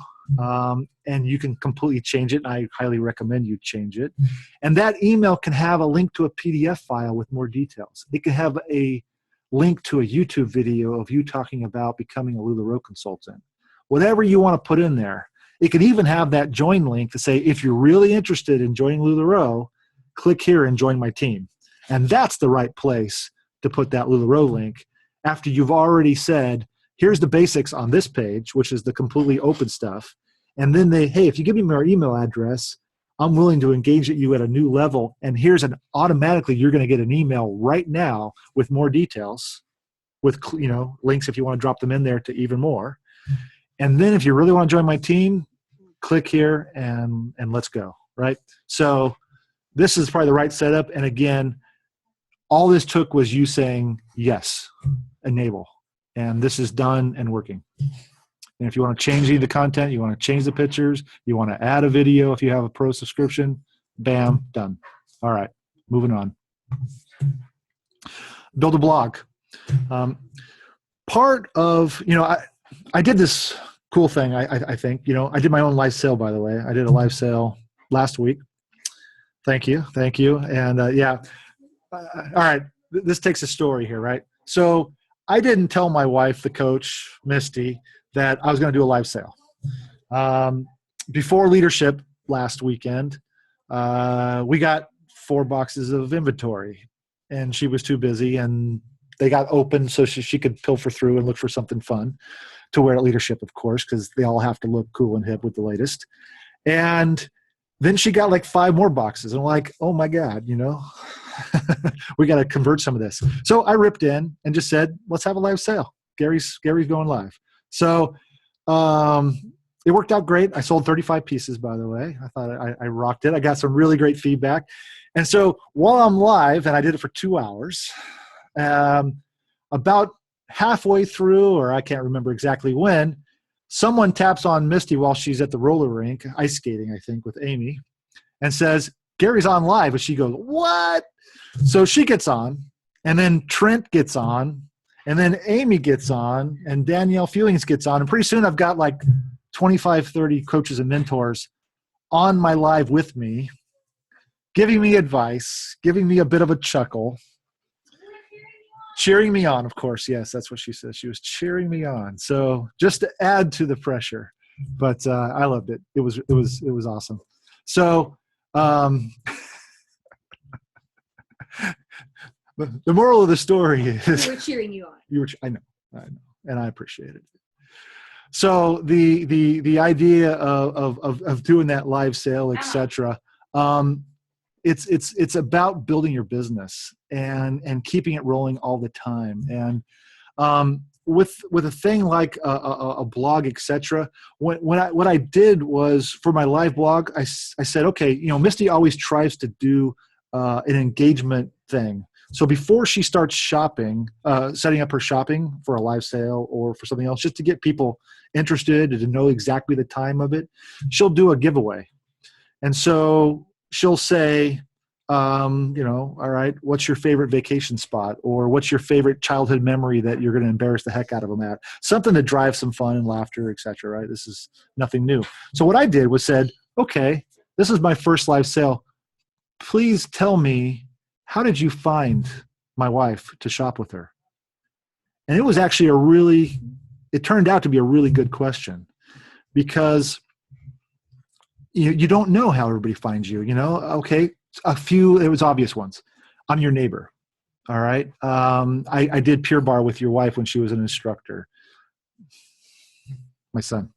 And you can completely change it. And I highly recommend you change it. And that email can have a link to a PDF file with more details. It can have a link to a YouTube video of you talking about becoming a LuLaRoe consultant. Whatever you want to put in there. It can even have that join link to say, if you're really interested in joining LuLaRoe, click here and join my team. And that's the right place to put that LuLaRoe link after you've already said, here's the basics on this page, which is the completely open stuff. And then hey, if you give me my email address, I'm willing to engage at you at a new level. And here's automatically you're going to get an email right now with more details, with links if you want to drop them in there to even more. And then if you really want to join my team, click here and let's go, right? So this is probably the right setup. And again, all this took was you saying, yes, enable. And this is done and working. And if you want to change the content, you want to change the pictures, you want to add a video if you have a pro subscription, bam, done. All right, moving on. Build a blog. Part of, I did this cool thing, I think. I did my own live sale, by the way. I did a live sale last week. Thank you. And all right, this takes a story here, right? So I didn't tell my wife, the coach, Misty, that I was going to do a live sale. Before leadership last weekend, we got 4 boxes of inventory, and she was too busy, and they got open so she could pilfer through and look for something fun to wear at leadership, of course, because they all have to look cool and hip with the latest. And then she got like 5 more boxes, and I'm like, oh my God, we got to convert some of this. So I ripped in and just said, let's have a live sale. Gary's going live. So it worked out great. I sold 35 pieces, by the way. I thought I rocked it. I got some really great feedback. And so while I'm live, and I did it for 2 hours, about halfway through, or I can't remember exactly when, someone taps on Misty while she's at the roller rink, ice skating, I think, with Amy, and says, Gary's on live. And she goes, what? So she gets on, and then Trent gets on, and then Amy gets on, and Danielle Fewings gets on. And pretty soon I've got like 25, 30 coaches and mentors on my live with me, giving me advice, giving me a bit of a chuckle, cheering me on, of course. Yes, that's what she says. She was cheering me on. So just to add to the pressure, but I loved it. It was awesome. So the moral of the story is we were cheering you on. I know, and I appreciate it. So the idea of doing that live sale, etc. It's about building your business and keeping it rolling all the time. And with a thing like a blog, etc. What I did was, for my live blog, I said, okay, Misty always tries to do an engagement thing. So before she starts shopping, setting up her shopping for a live sale or for something else, just to get people interested and to know exactly the time of it, she'll do a giveaway. And so she'll say, all right, what's your favorite vacation spot? Or what's your favorite childhood memory that you're going to embarrass the heck out of them at? Something to drive some fun and laughter, etc. Right? This is nothing new. So what I did was said, okay, this is my first live sale. Please tell me, how did you find my wife to shop with her? And it was actually it turned out to be a really good question, because you don't know how everybody finds you. Okay, it was obvious ones. I'm your neighbor. All right. I did Pure Bar with your wife when she was an instructor. My son.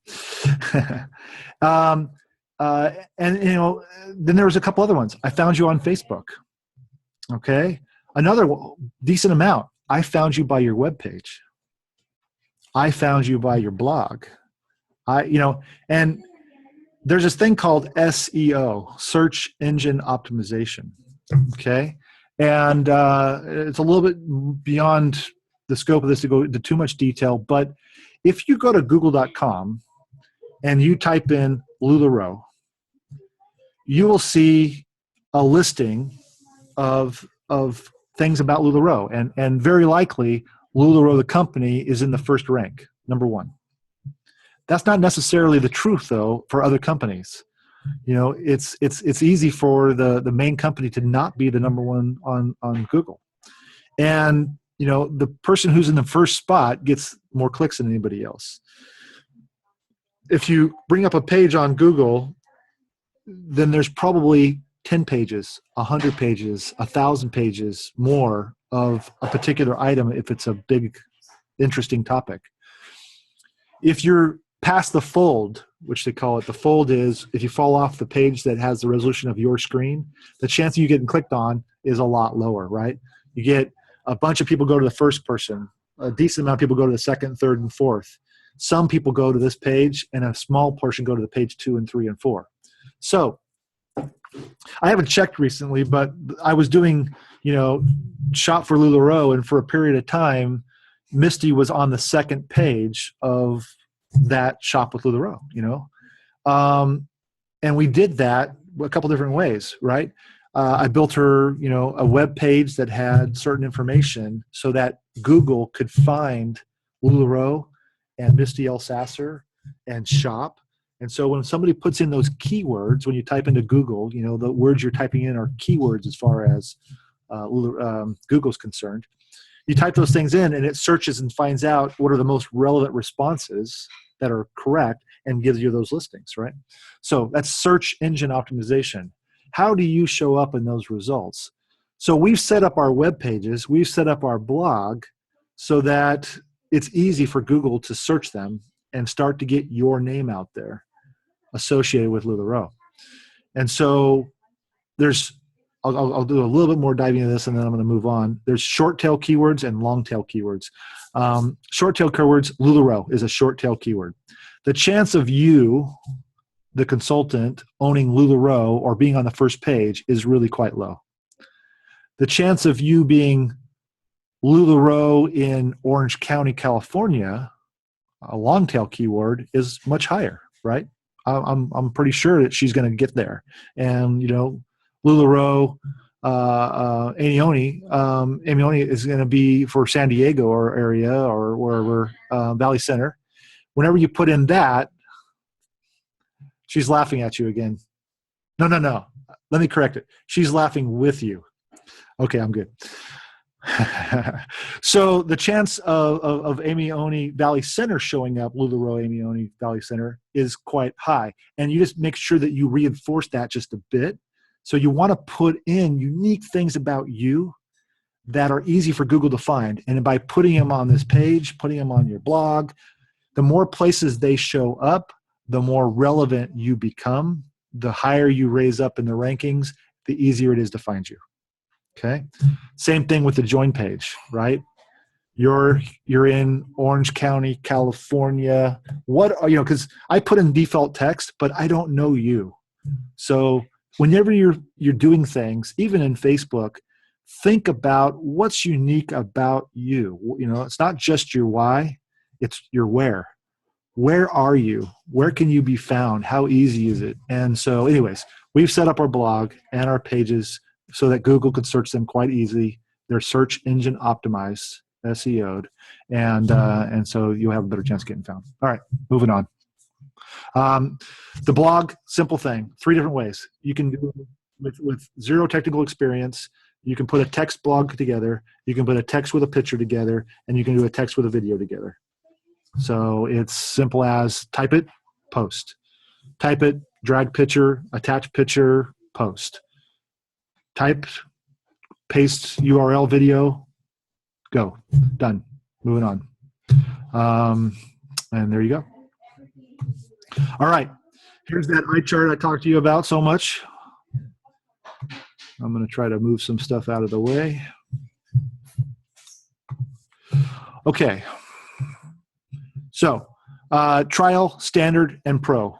And then there was a couple other ones. I found you on Facebook. Okay. Another decent amount. I found you by your webpage. I found you by your blog. And there's this thing called SEO, search engine optimization. Okay. And it's a little bit beyond the scope of this to go into too much detail, but if you go to google.com and you type in LuLaRoe, you will see a listing of things about LuLaRoe, and very likely LuLaRoe, the company, is in the first rank, number one. That's not necessarily the truth, though, for other companies. It's easy for the main company to not be the number one on Google, and the person who's in the first spot gets more clicks than anybody else. If you bring up a page on Google, then there's probably 10 pages, 100 pages, 1,000 pages more of a particular item if it's a big, interesting topic. If you're past the fold, which they call it, the fold is if you fall off the page that has the resolution of your screen, the chance of you getting clicked on is a lot lower, right? You get a bunch of people go to the first person, a decent amount of people go to the second, third, and fourth. Some people go to this page, and a small portion go to the page 2 and 3 and 4. So I haven't checked recently, but I was doing, Shop for LuLaRoe, and for a period of time, Misty was on the second page of that Shop with LuLaRoe, and we did that a couple different ways, right? I built her, a web page that had certain information so that Google could find LuLaRoe and Misty L. Sasser and Shop. And so when somebody puts in those keywords, when you type into Google, the words you're typing in are keywords as far as Google's concerned. You type those things in, and it searches and finds out what are the most relevant responses that are correct and gives you those listings, right? So that's search engine optimization. How do you show up in those results? So we've set up our web pages, we've set up our blog so that it's easy for Google to search them and start to get your name out there associated with LuLaRoe. And so I'll do a little bit more diving into this, and then I'm going to move on. There's short tail keywords and long tail keywords. Short tail keywords, LuLaRoe is a short tail keyword. The chance of you, the consultant, owning LuLaRoe or being on the first page is really quite low. The chance of you being LuLaRoe in Orange County, California, a long tail keyword, is much higher, right? I'm pretty sure that she's going to get there. And, LuLaRoe, Amioni is going to be for San Diego or area or wherever, Valley Center. Whenever you put in that, she's laughing at you again. No. Let me correct it. She's laughing with you. Okay, I'm good. So the chance of Amioni Valley Center showing up, LuLaRoe Amioni Valley Center, is quite high. And you just make sure that you reinforce that just a bit. So you want to put in unique things about you that are easy for Google to find. And by putting them on this page, putting them on your blog, the more places they show up, the more relevant you become. The higher you raise up in the rankings, the easier it is to find you. Okay. Same thing with the join page, right? You're in Orange County, California. Because I put in default text, but I don't know you. So whenever you're doing things, even in Facebook, think about what's unique about you. It's not just your why, it's your where. Where are you? Where can you be found? How easy is it? And so anyways, we've set up our blog and our pages so that Google could search them quite easily. They're search engine optimized, SEO'd, and so you'll have a better chance of getting found. All right, moving on. The blog, simple thing, 3 different ways. You can do it with zero technical experience. You can put a text blog together. You can put a text with a picture together, and you can do a text with a video together. So it's simple as type it, post. Type it, drag picture, attach picture, post. Type, paste URL video, go. Done. Moving on. And there you go. All right. Here's that eye chart I talked to you about so much. I'm going to try to move some stuff out of the way. Okay. So trial, standard, and pro.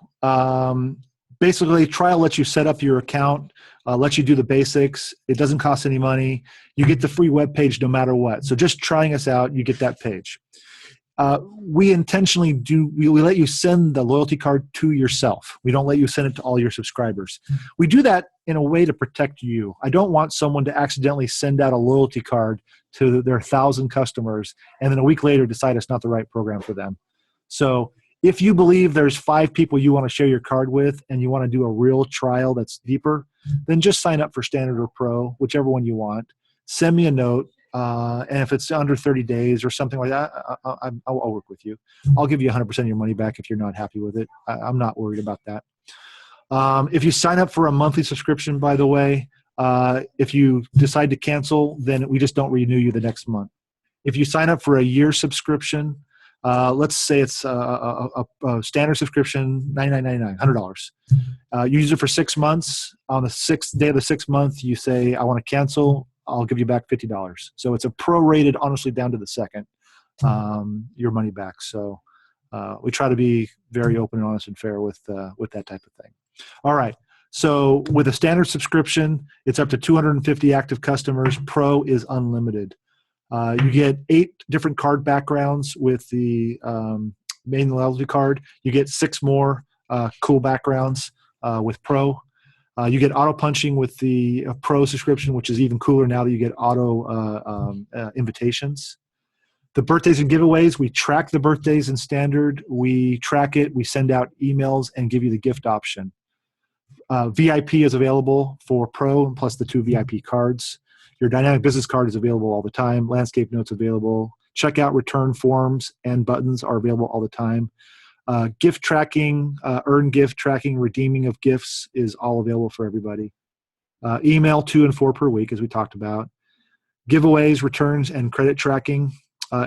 Basically, trial lets you set up your account, lets you do the basics. It doesn't cost any money. You get the free web page no matter what. So just trying us out, you get that page. We intentionally we let you send the loyalty card to yourself. We don't let you send it to all your subscribers. We do that in a way to protect you. I don't want someone to accidentally send out a loyalty card to their 1,000 customers and then a week later decide it's not the right program for them. So if you believe there's 5 people you want to share your card with and you want to do a real trial that's deeper, then just sign up for standard or pro, whichever one you want. Send me a note. And if it's under 30 days or something like that, I'll work with you. I'll give you 100% of your money back if you're not happy with it. I'm not worried about that. If you sign up for a monthly subscription, by the way, if you decide to cancel, then we just don't renew you the next month. If you sign up for a year subscription, let's say it's a standard subscription, $99.99, $100. You use it for 6 months. On the 6th day of the 6th month, you say, I want to cancel. I'll give you back $50. So it's a prorated, honestly, down to the second, your money back. So we try to be very open and honest and fair with that type of thing. All right. So with a standard subscription, it's up to 250 active customers. Pro is unlimited. You get 8 different card backgrounds with the main loyalty card. You get 6 more cool backgrounds with Pro. You get auto punching with the Pro subscription, which is even cooler now that you get auto invitations. The birthdays and giveaways, we track the birthdays in standard. We track it. We send out emails and give you the gift option. VIP is available for Pro, plus the 2 VIP cards. Your dynamic business card is available all the time. Landscape notes available. Checkout return forms and buttons are available all the time. Gift tracking, earn gift tracking, redeeming of gifts is all available for everybody. Email 2 and 4 per week, as we talked about. Giveaways, returns, and credit tracking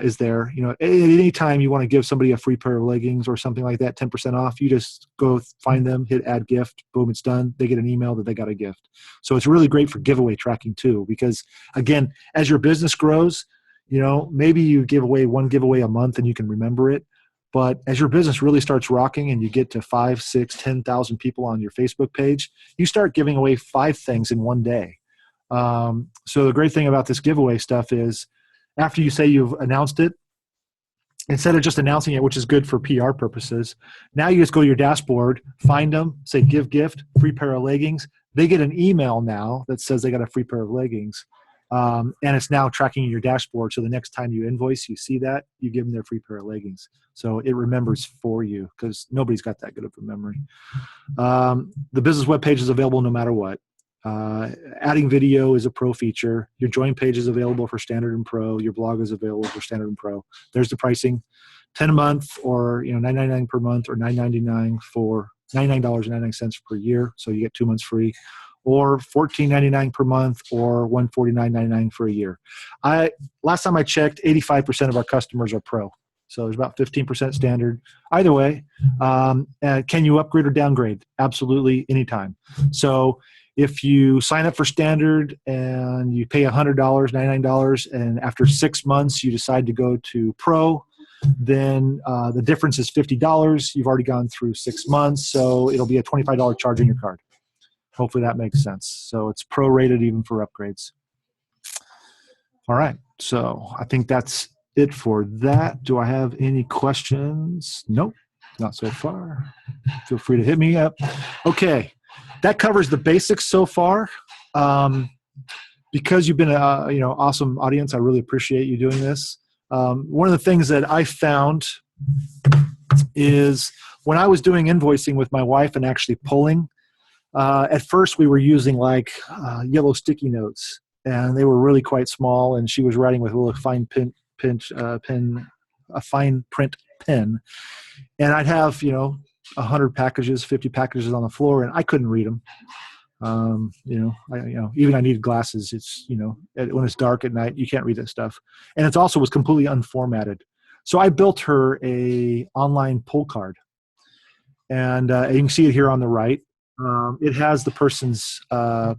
is there. You know, at any time you want to give somebody a free pair of leggings or something like that, 10% off, you just go find them, hit add gift, boom, it's done. They get an email that they got a gift. So it's really great for giveaway tracking too, because again, as your business grows, you know, maybe you give away 1 giveaway a month and you can remember it. But as your business really starts rocking and you get to 5, 6, 10,000 people on your Facebook page, you start giving away 5 things in one day. So the great thing about this giveaway stuff is after you say you've announced it, instead of just announcing it, which is good for PR purposes, now you just go to your dashboard, find them, say give gift, free pair of leggings. They get an email now that says they got a free pair of leggings. And it's now tracking your dashboard. So the next time you invoice, you see that, you give them their free pair of leggings. So it remembers for you because nobody's got that good of a memory. The business web page is available no matter what. Adding video is a Pro feature. Your join page is available for standard and Pro. Your blog is available for standard and Pro. There's the pricing, $10 a month, or $9.99 per month, or $9.99 for $99.99 per year. So you get 2 months free, or $14.99 per month, or $149.99 for a year. Last time I checked, 85% of our customers are Pro. So there's about 15% standard. Either way, can you upgrade or downgrade? Absolutely, anytime. So if you sign up for standard and you pay $100, $99, and after 6 months you decide to go to Pro, then the difference is $50. You've already gone through 6 months, so it'll be a $25 charge on your card. Hopefully that makes sense. So it's prorated even for upgrades. All right, so I think that's it for that. Do I have any questions? Nope, not so far. Feel free to hit me up. Okay, that covers the basics so far. Because you've been a awesome audience, I really appreciate you doing this. One of the things that I found is when I was doing invoicing with my wife and actually pulling, at first we were using like yellow sticky notes, and they were really quite small, and she was writing with a little fine fine print pen, and I'd have 100 packages, 50 packages on the floor, and I couldn't read them. Even I needed glasses. It's, when it's dark at night, you can't read that stuff. And it also was completely unformatted. So I built her a online pull card, and you can see it here on the right. It has the person's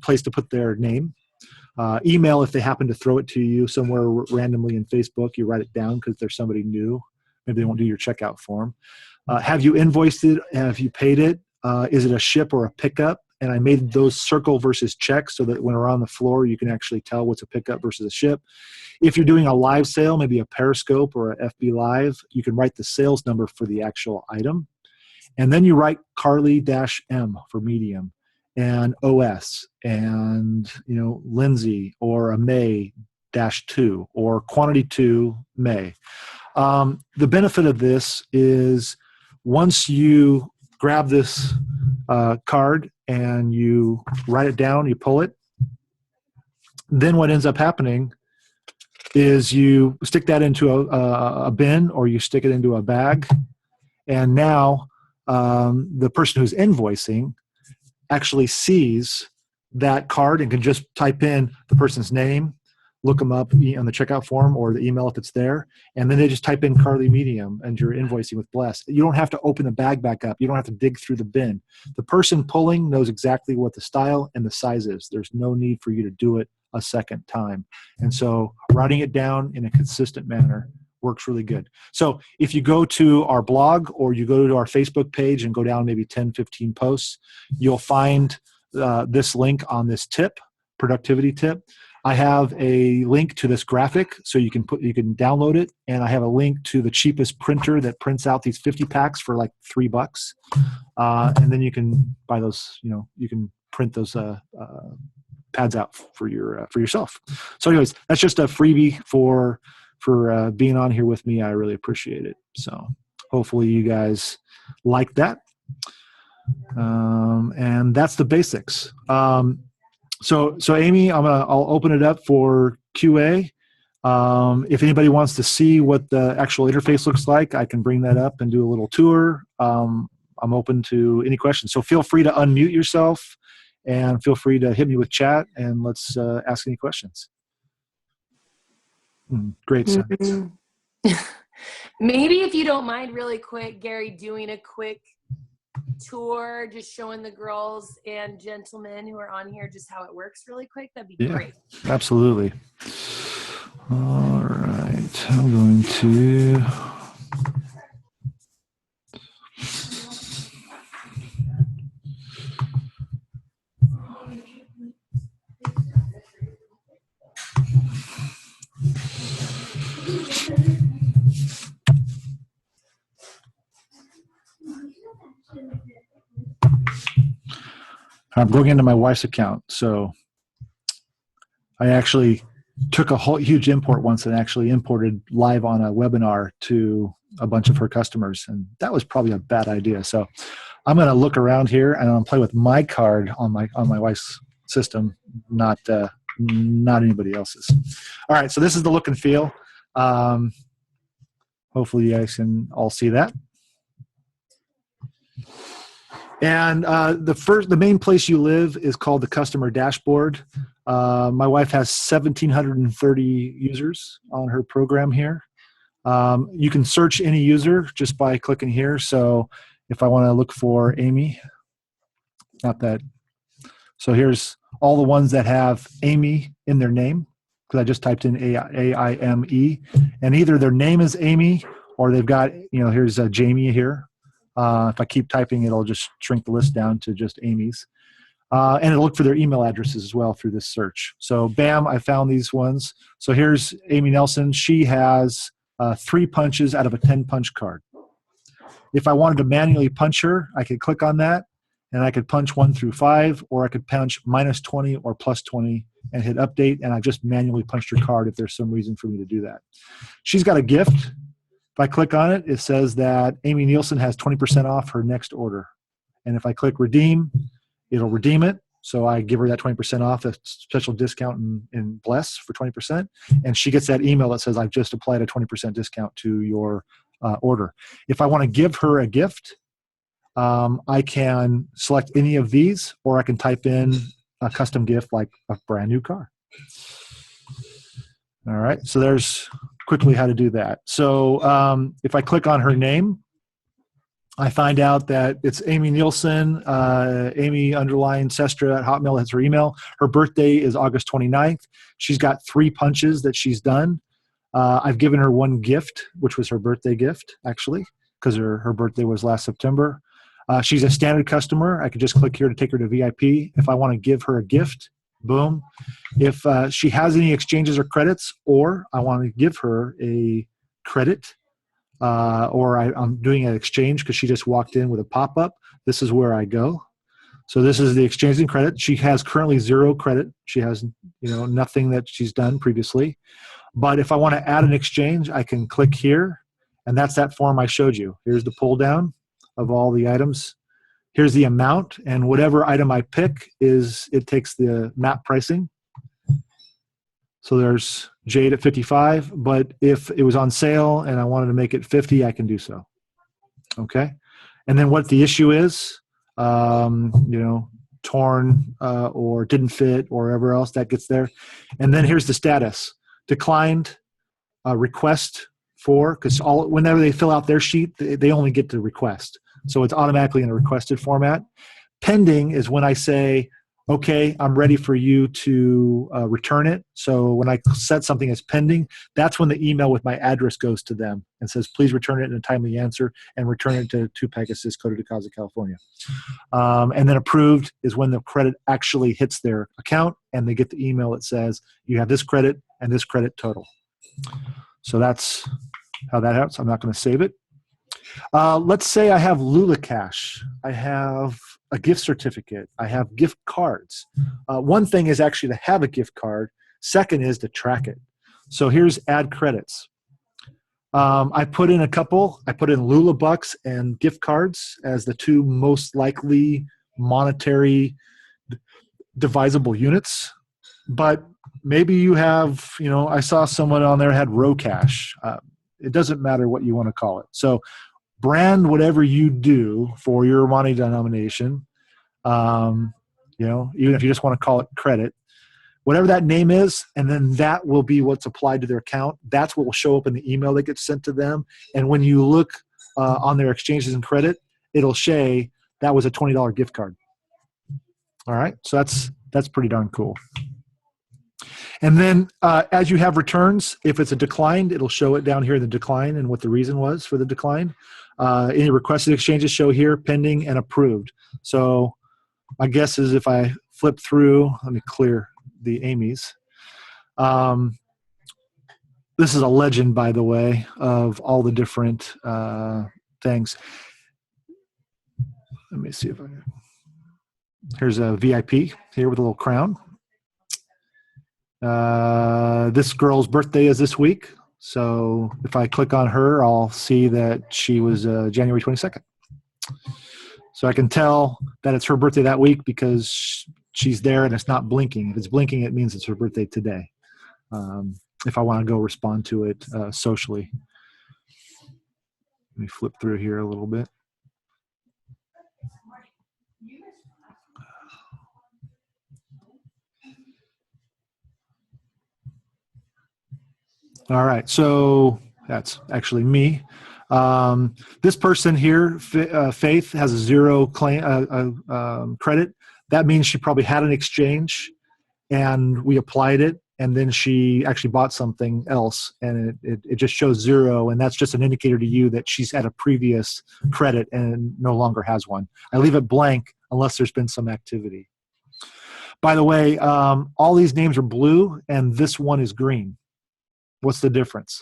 place to put their name, email if they happen to throw it to you somewhere randomly in Facebook. You write it down because there's somebody new. Maybe they won't do your checkout form. Have you invoiced it? Have you paid it? Is it a ship or a pickup? And I made those circle versus check so that when we're on the floor, you can actually tell what's a pickup versus a ship. If you're doing a live sale, maybe a Periscope or a FB Live, you can write the sales number for the actual item. And then you write Carly-M for medium, and OS, and Lindsay, or a May-2, or quantity 2 May. The benefit of this is once you grab this card and you write it down, you pull it, then what ends up happening is you stick that into a bin, or you stick it into a bag, and now the person who's invoicing actually sees that card and can just type in the person's name, look them up on the checkout form or the email if it's there, and then they just type in Carly Medium and you're invoicing with Bless. You don't have to open the bag back up. You don't have to dig through the bin. The person pulling knows exactly what the style and the size is. There's no need for you to do it a second time. And so writing it down in a consistent manner works really good. So if you go to our blog or you go to our Facebook page and go down maybe 10, 15 posts, you'll find this link on this tip, productivity tip. I have a link to this graphic so you can download it, and I have a link to the cheapest printer that prints out these 50 packs for like $3. And then you can buy those, you can print those pads out for yourself. So anyways, that's just a freebie for being on here with me. I really appreciate it. So hopefully you guys like that. And that's the basics. So Amy, I'll open it up for QA. If anybody wants to see what the actual interface looks like, I can bring that up and do a little tour. I'm open to any questions. So feel free to unmute yourself and feel free to hit me with chat, and let's ask any questions. Great sense. Maybe if you don't mind really quick, Gary, doing a quick tour, just showing the girls and gentlemen who are on here just how it works really quick, that'd be great. Absolutely. All right, I'm going to I'm going into my wife's account. So I actually took a whole huge import once and actually imported live on a webinar to a bunch of her customers. And that was probably a bad idea. So I'm going to look around here and I'm going to play with my card on my wife's system, not anybody else's. All right. So this is the look and feel. Hopefully you guys can all see that. And the main place you live is called the customer dashboard. My wife has 1,730 users on her program here. You can search any user just by clicking here. So if I want to look for Amy, so here's all the ones that have Amy in their name, because I just typed in A-I-M-E, and either their name is Amy or they've got, here's Jamie here. If I keep typing, it'll just shrink the list down to just Amy's. And it'll look for their email addresses as well through this search. So bam, I found these ones. So here's Amy Nelson. She has 3 punches out of a 10-punch card. If I wanted to manually punch her, I could click on that, and I could punch 1 through 5, or I could punch -20 or +20 and hit update, and I just manually punched her card if there's some reason for me to do that. She's got a gift. If I click on it, it says that Amy Nielsen has 20% off her next order. And if I click redeem, it'll redeem it. So I give her that 20% off, a special discount in Bless for 20%. And she gets that email that says, I've just applied a 20% discount to your order. If I want to give her a gift, I can select any of these, or I can type in a custom gift like a brand new car. All right, so there's quickly how to do that. So if I click on her name, I find out that it's Amy Nielsen, Amy _Sestra at Hotmail. That's her email. Her birthday is August 29th. She's got 3 punches that she's done. I've given her one gift, which was her birthday gift, actually, because her birthday was last September. She's a standard customer. I could just click here to take her to VIP. If I want to give her a gift, boom. If she has any exchanges or credits, or I want to give her a credit, or I'm doing an exchange because she just walked in with a pop-up, this is where I go. So this is the exchange and credit. She has currently 0 credit. She has nothing that she's done previously. But if I want to add an exchange, I can click here, and that's that form I showed you. Here's the pull down of all the items. Here's the amount, and whatever item I pick it takes the map pricing. So there's Jade at 55, but if it was on sale and I wanted to make it 50, I can do so. Okay, and then what the issue is, torn or didn't fit or whatever else that gets there, and then here's the status: declined, request for, because whenever they fill out their sheet, they only get to request. So it's automatically in a requested format. Pending is when I say, okay, I'm ready for you to return it. So when I set something as pending, that's when the email with my address goes to them and says, please return it in a timely answer and return it to 2 Pegasus, Coto de Caza, California. And then approved is when the credit actually hits their account and they get the email that says, you have this credit and this credit total. So that's how that happens. I'm not going to save it. Let's say I have Lula Cash. I have a gift certificate. I have gift cards. One thing is actually to have a gift card. Second is to track it. So here's add credits. I put in a couple. I put in Lula Bucks and gift cards as the 2 most likely monetary divisible units. But maybe you have, I saw someone on there had Rocash. It doesn't matter what you want to call it. So brand whatever you do for your money denomination, even if you just want to call it credit, whatever that name is, and then that will be what's applied to their account. That's what will show up in the email that gets sent to them. And when you look on their exchanges and credit, it'll say that was a $20 gift card. All right, so that's pretty darn cool. And then as you have returns, if it's a declined, it'll show it down here in the decline and what the reason was for the decline. Any requested exchanges show here, pending and approved. So my guess is if I flip through, let me clear the Amy's. This is a legend, by the way, of all the different things. Let me see if I can. Here's a VIP here with a little crown. This girl's birthday is this week. So if I click on her, I'll see that she was January 22nd. So I can tell that it's her birthday that week because she's there and it's not blinking. If it's blinking, it means it's her birthday today. If I want to go respond to it socially. Let me flip through here a little bit. All right, so that's actually me. This person here, Faith, has a 0 claim, credit. That means she probably had an exchange and we applied it, and then she actually bought something else, and it just shows 0, and that's just an indicator to you that she's had a previous credit and no longer has one. I leave it blank unless there's been some activity. By the way, all these names are blue and this one is green. What's the difference?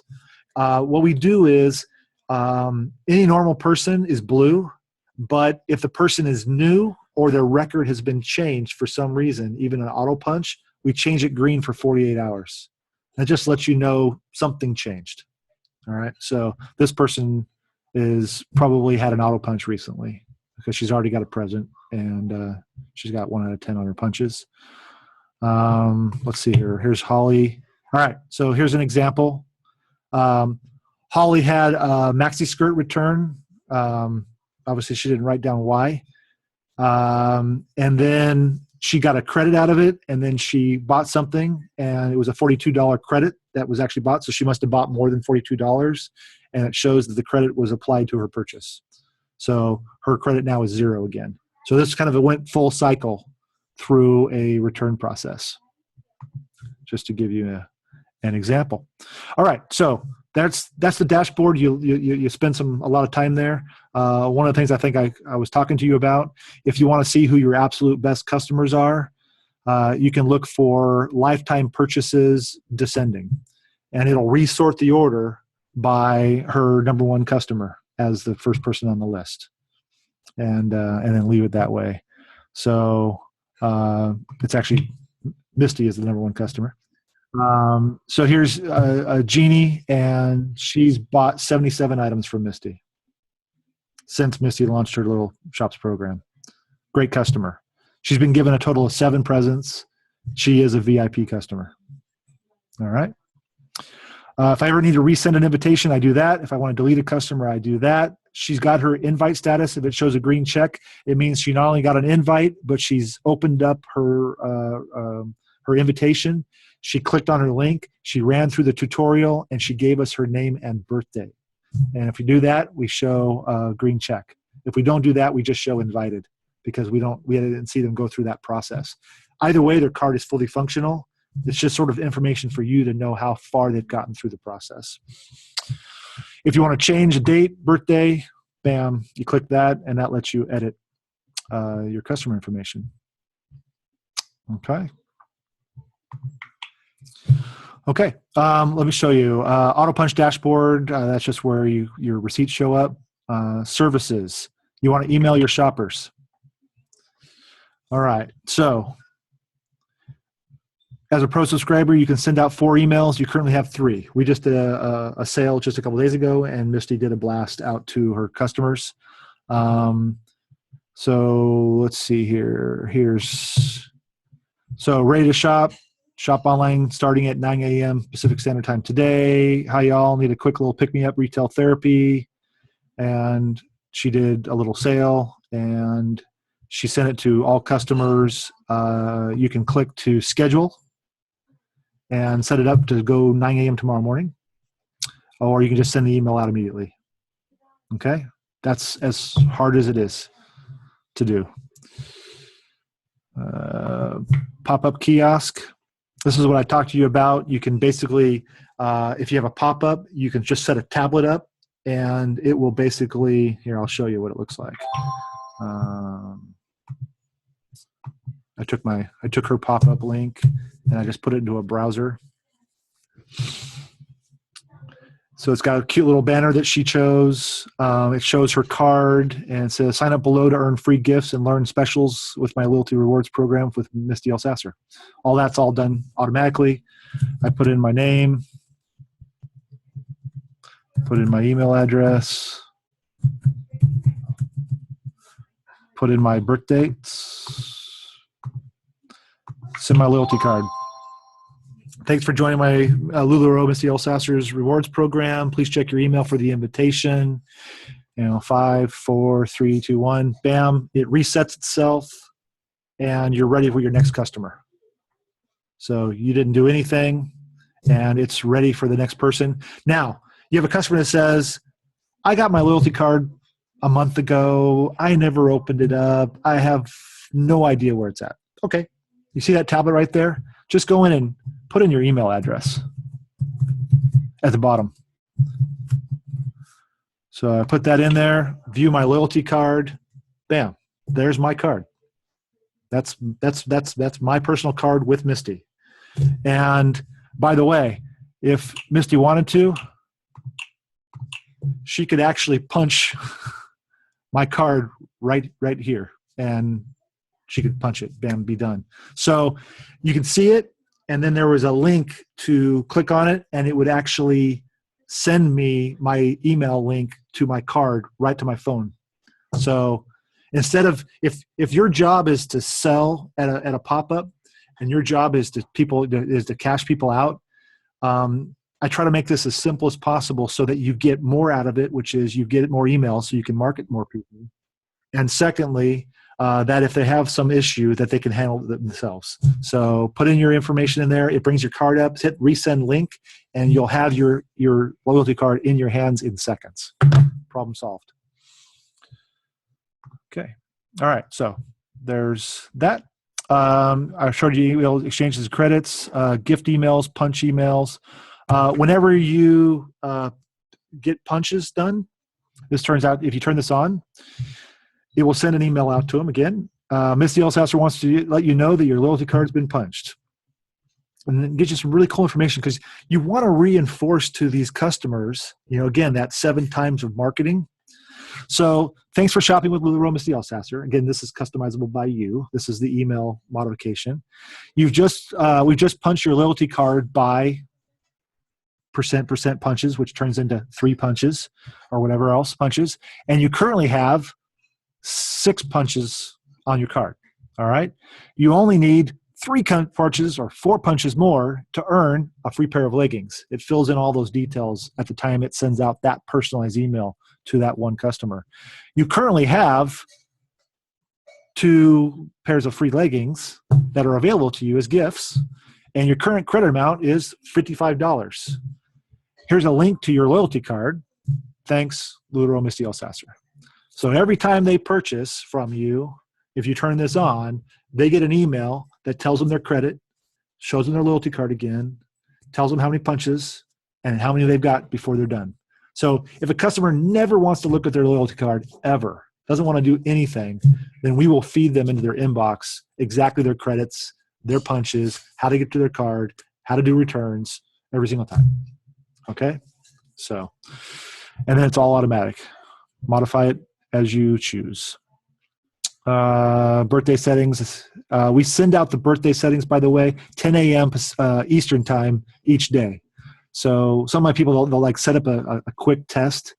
What we do is any normal person is blue, but if the person is new or their record has been changed for some reason, even an auto punch, we change it green for 48 hours. That just lets you know something changed. All right. So this person is probably had an auto punch recently because she's already got a present and she's got 1 out of 10 on her punches. Let's see here. Here's Holly. All right, so here's an example. Holly had a maxi skirt return Obviously, she didn't write down why. And then she got a credit out of it, and then she bought something, and it was a $42 credit that was actually bought. So she must have bought more than $42, and it shows that the credit was applied to her purchase. So her credit now is 0 again. So this kind of went full cycle through a return process, just to give you an example. All right, so that's the dashboard. You spend a lot of time there. One of the things I think I was talking to you about, if you want to see who your absolute best customers are, you can look for lifetime purchases descending, and it'll resort the order by her number one customer as the first person on the list, and then leave it that way. So it's actually Misty is the number one customer. So here's a Jeannie, and she's bought 77 items from Misty since Misty launched her Loyal Shops program. Great customer. She's been given a total of 7 presents. She is a VIP customer. All right. If I ever need to resend an invitation, I do that. If I want to delete a customer, I do that. She's got her invite status. If it shows a green check, it means she not only got an invite, but she's opened up her invitation. She clicked on her link, she ran through the tutorial, and she gave us her name and birthday. And if we do that, we show a green check. If we don't do that, we just show invited, because we didn't see them go through that process. Either way, their card is fully functional. It's just sort of information for you to know how far they've gotten through the process. If you want to change a date, birthday, bam, you click that, and that lets you edit your customer information. Okay. Okay, let me show you. Auto punch dashboard, that's just where your receipts show up. Services, you want to email your shoppers. All right, so as a pro subscriber, you can send out 4 emails. You currently have 3. We just did a sale just a couple days ago, and Misty did a blast out to her customers. So let's see here. So ready to shop. Shop online starting at 9 a.m. Pacific Standard Time today. Hi, y'all. Need a quick little pick-me-up retail therapy. And she did a little sale, and she sent it to all customers. You can click to schedule and set it up to go 9 a.m. tomorrow morning. Or you can just send the email out immediately. Okay? That's as hard as it is to do. Pop-up kiosk. This is what I talked to you about. You can basically, if you have a pop-up, you can just set a tablet up, and it will basically, here, I'll show you what it looks like. I took her pop-up link, and I just put it into a browser. So it's got a cute little banner that she chose. It shows her card, and it says, sign up below to earn free gifts and learn specials with my loyalty rewards program with Misty Elsasser. All that's all done automatically. I put in my name, put in my email address, put in my birth dates, send my loyalty card. Thanks for joining my LuLaRoe Misty Elsasser's rewards program. Please check your email for the invitation. 5, 4, 3, 2, 1. Bam, it resets itself, and you're ready for your next customer. So you didn't do anything, and it's ready for the next person. Now, you have a customer that says, I got my loyalty card a month ago. I never opened it up. I have no idea where it's at. Okay, you see that tablet right there? Just go in and put in your email address at the bottom. So I put that in there, view my loyalty card, bam, there's my card. That's my personal card with Misty. And by the way, if Misty wanted to, she could actually punch my card right here, and she could punch it, bam, be done. So you can see it, and then there was a link to click on it, and it would actually send me my email link to my card right to my phone. So instead of, if your job is to sell at a pop-up, and your job is to cash people out, I try to make this as simple as possible so that you get more out of it, which is you get more emails so you can market more people. And secondly, that if they have some issue, that they can handle it themselves. So put in your information in there. It brings your card up. Hit resend link, and you'll have your loyalty card in your hands in seconds. Problem solved. Okay. All right. So there's that. I showed you email exchanges, credits, gift emails, punch emails. Whenever you get punches done, this turns out if you turn this on, it will send an email out to them again. Misty Elsasser wants to let you know that your loyalty card's been punched. And then get you some really cool information because you want to reinforce to these customers, again, that 7 times of marketing. So thanks for shopping with LuLaRoe, Misty Elsasser. Again, this is customizable by you. This is the email modification. We've just punched your loyalty card by percent punches, which turns into 3 punches or whatever else punches. And you currently have 6 punches on your card. All right. You only need 3 punches or 4 punches more to earn a free pair of leggings. It fills in all those details at the time it sends out that personalized email to that one customer. You currently have 2 pairs of free leggings that are available to you as gifts, and your current credit amount is $55. Here's a link to your loyalty card. Thanks, LuLaRoe, Misty Elsasser. So every time they purchase from you, if you turn this on, they get an email that tells them their credit, shows them their loyalty card again, tells them how many punches and how many they've got before they're done. So if a customer never wants to look at their loyalty card ever, doesn't want to do anything, then we will feed them into their inbox exactly their credits, their punches, how to get to their card, how to do returns every single time. Okay? So, and then it's all automatic. Modify it as you choose. Birthday settings. We send out the birthday settings, by the way, 10 a.m. Eastern time each day. So some of my people, they'll like set up a quick test.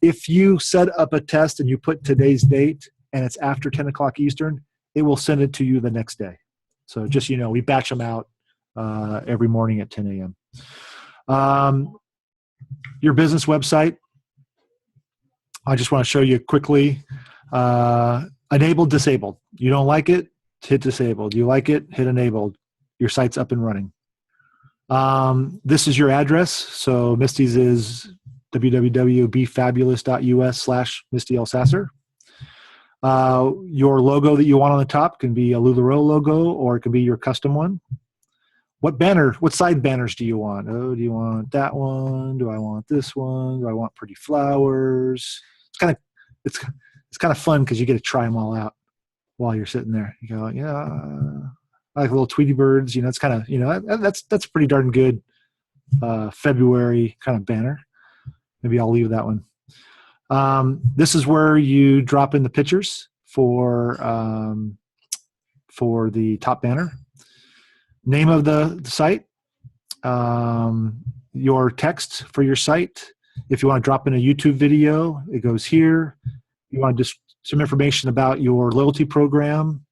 If you set up a test and you put today's date and it's after 10 o'clock Eastern, it will send it to you the next day. So just, we batch them out every morning at 10 a.m. Your business website. I just want to show you quickly. Enabled, disabled. You don't like it, hit disabled. You like it, hit enabled. Your site's up and running. This is your address. So Misty's is www.befabulous.us/Misty Elsasser. Your logo that you want on the top can be a LuLaRoe logo, or it can be your custom one. What side banners do you want? Oh, do you want that one? Do I want this one? Do I want pretty flowers? It's kind of fun because you get to try them all out while you're sitting there. You go, yeah, I like little Tweety birds. It's kind of, that's pretty darn good February kind of banner. Maybe I'll leave that one. This is where you drop in the pictures for the top banner. Name of the site, your text for your site. If you want to drop in a YouTube video, it goes here. You want just some information about your loyalty program,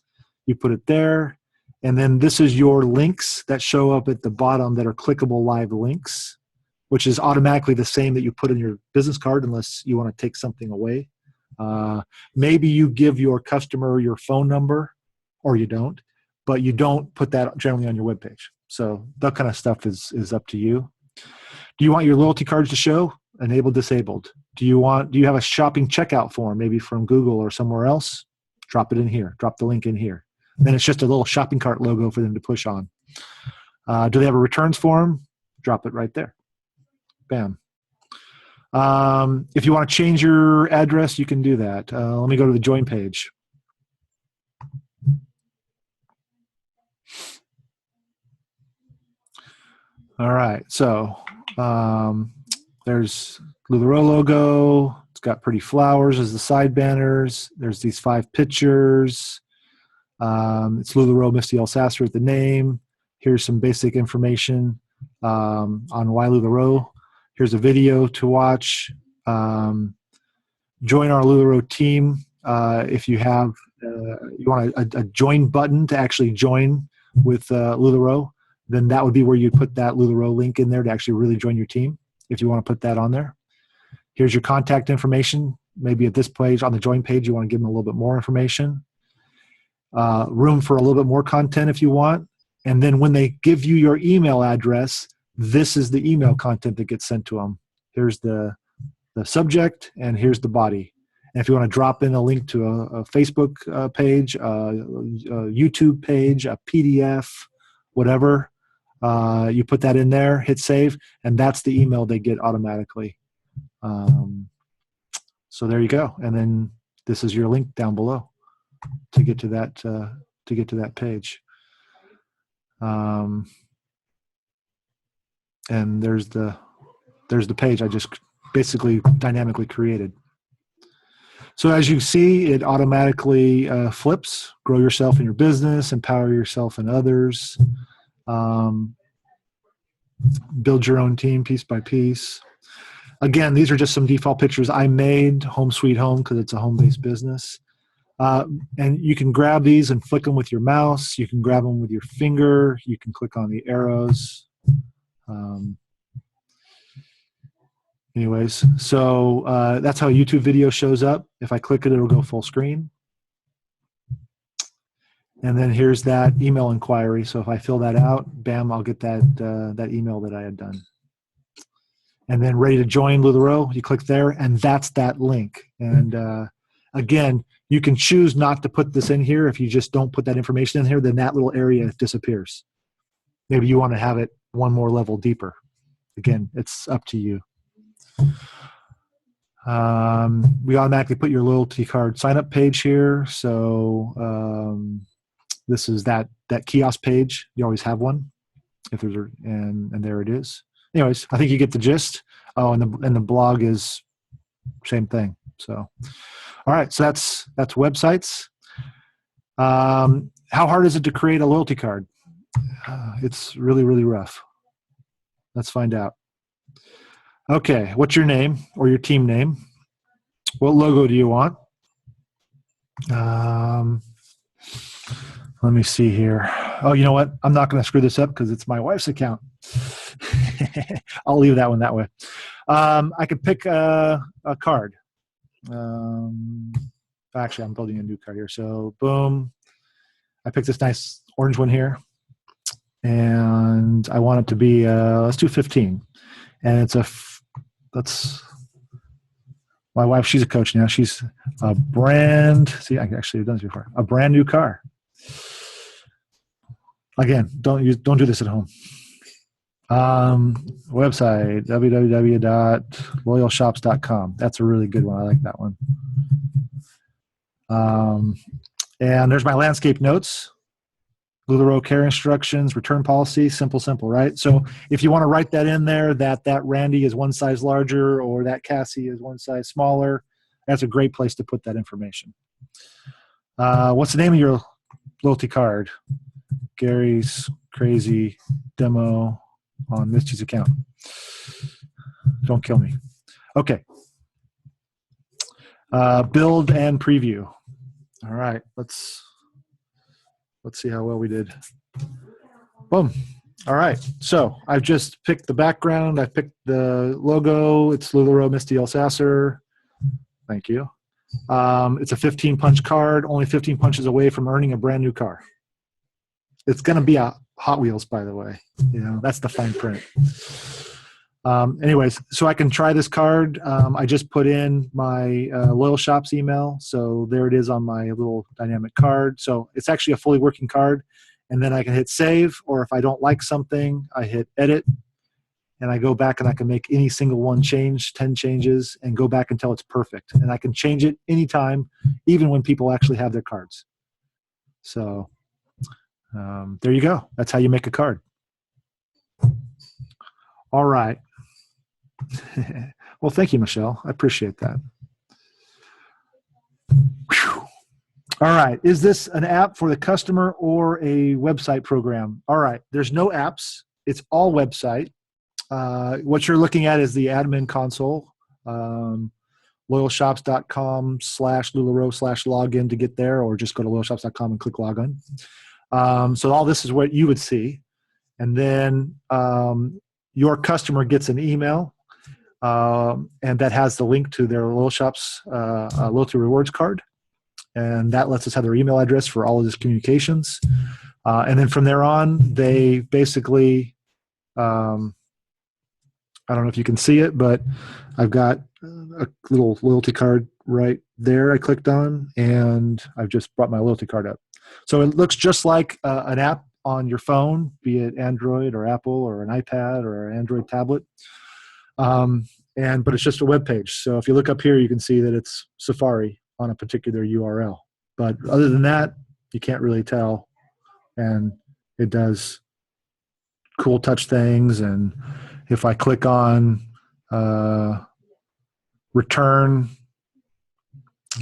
you put it there. And then this is your links that show up at the bottom that are clickable live links, which is automatically the same that you put in your business card unless you want to take something away. Maybe you give your customer your phone number, or you don't, but you don't put that generally on your webpage. So that kind of stuff is up to you. Do you want your loyalty cards to show? Enabled, disabled. Do you have a shopping checkout form, maybe from Google or somewhere else? Drop it in here. Drop the link in here. Then it's just a little shopping cart logo for them to push on. Do they have a returns form? Drop it right there. Bam. If you want to change your address, you can do that. Let me go to the join page. All right. So there's LuLaRoe logo. It's got pretty flowers as the side banners. There's these 5 pictures. It's LuLaRoe, Misty Elsasser at the name. Here's some basic information on why LuLaRoe. Here's a video to watch. Join our LuLaRoe team. If you want a join button to actually join with LuLaRoe, then that would be where you put that LuLaRoe link in there to actually really join your team, if you want to put that on there. Here's your contact information. maybe at this page on the join page, you want to give them a little bit more information, room for a little bit more content if you want. And then when they give you your email address, this is the email content that gets sent to them. Here's the subject, and here's the body. And if you want to drop in a link to a Facebook page, a YouTube page, a PDF, whatever, you put that in there, hit save, and that's the email they get automatically. So there you go. And then this is your link down below to get to that page. And there's the page I just basically dynamically created. So as you see, it automatically flips. Grow yourself in your business, empower yourself and others, build your own team piece by piece. Again, these are just some default pictures I made, home sweet home, because it's a home-based business. And you can grab these and flick them with your mouse. You can grab them with your finger. You can click on the arrows. Anyways, so that's how a YouTube video shows up. If I click it, it'll go full screen. And then here's that email inquiry. So if I fill that out, bam, I'll get that email that I had done. And then ready to join LuLaRoe, you click there, and that's that link. And again, you can choose not to put this in here. If you just don't put that information in here, then that little area disappears. Maybe you want to have it one more level deeper. Again, it's up to you. We automatically put your loyalty card sign up page here. So this is that kiosk page. You always have one. If there's and there it is. Anyways, I think you get the gist. Oh, and the blog is same thing. So, all right. So that's websites. How hard is it to create a loyalty card? It's really, really rough. Let's find out. Okay, what's your name or your team name? What logo do you want? Let me see here. Oh, you know what? I'm not going to screw this up because it's my wife's account. I'll leave that one that way. I could pick a card. Actually, I'm building a new card here. So, boom. I picked this nice orange one here. And I want it to be, let's do 15. And it's my wife, she's a coach now. She's a brand, see, I actually have done this before, a brand new car. Again, don't do this at home. Website, www.LoyalShops.com. That's a really good one. I like that one. And there's my landscape notes. LuLaRoe care instructions, return policy, simple, right? So if you want to write that in there, that Randy is one size larger or that Cassie is one size smaller, that's a great place to put that information. What's the name of your loyalty card? Gary's Crazy Demo on Misty's account. Don't kill me. Okay. Build and preview. All right, let's see how well we did. Boom. All right. So I've just picked the background. I picked the logo. It's LuLaRoe Misty Elsasser. Thank you. It's a 15 punch card, only 15 punches away from earning a brand new car. It's going to be a Hot Wheels, by the way. You know, that's the fine print. Anyways, so I can try this card. I just put in my Loyal Shops email. So there it is on my little dynamic card. So it's actually a fully working card. And then I can hit save, or if I don't like something, I hit edit. And I go back and I can make any single one change, 10 changes, and go back until it's perfect. And I can change it anytime, even when people actually have their cards. So there you go. That's how you make a card. All right. Well, thank you, Michelle. I appreciate that. Whew. All right. Is this an app for the customer or a website program? All right. There's no apps. It's all website. What you're looking at is the admin console, loyalshops.com/LuLaRoe/login to get there, or just go to loyalshops.com and click login. So all this is what you would see. And then your customer gets an email. and that has the link to their LoyalShops loyalty rewards card. And that lets us have their email address for all of this communications. And then from there on, they basically, I don't know if you can see it, but I've got a little loyalty card right there I clicked on, and I've just brought my loyalty card up. So it looks just like an app on your phone, be it Android or Apple or an iPad or an Android tablet. But it's just a web page. So if you look up here, you can see that it's Safari on a particular URL. But other than that, you can't really tell. And it does cool touch things. And if I click on return,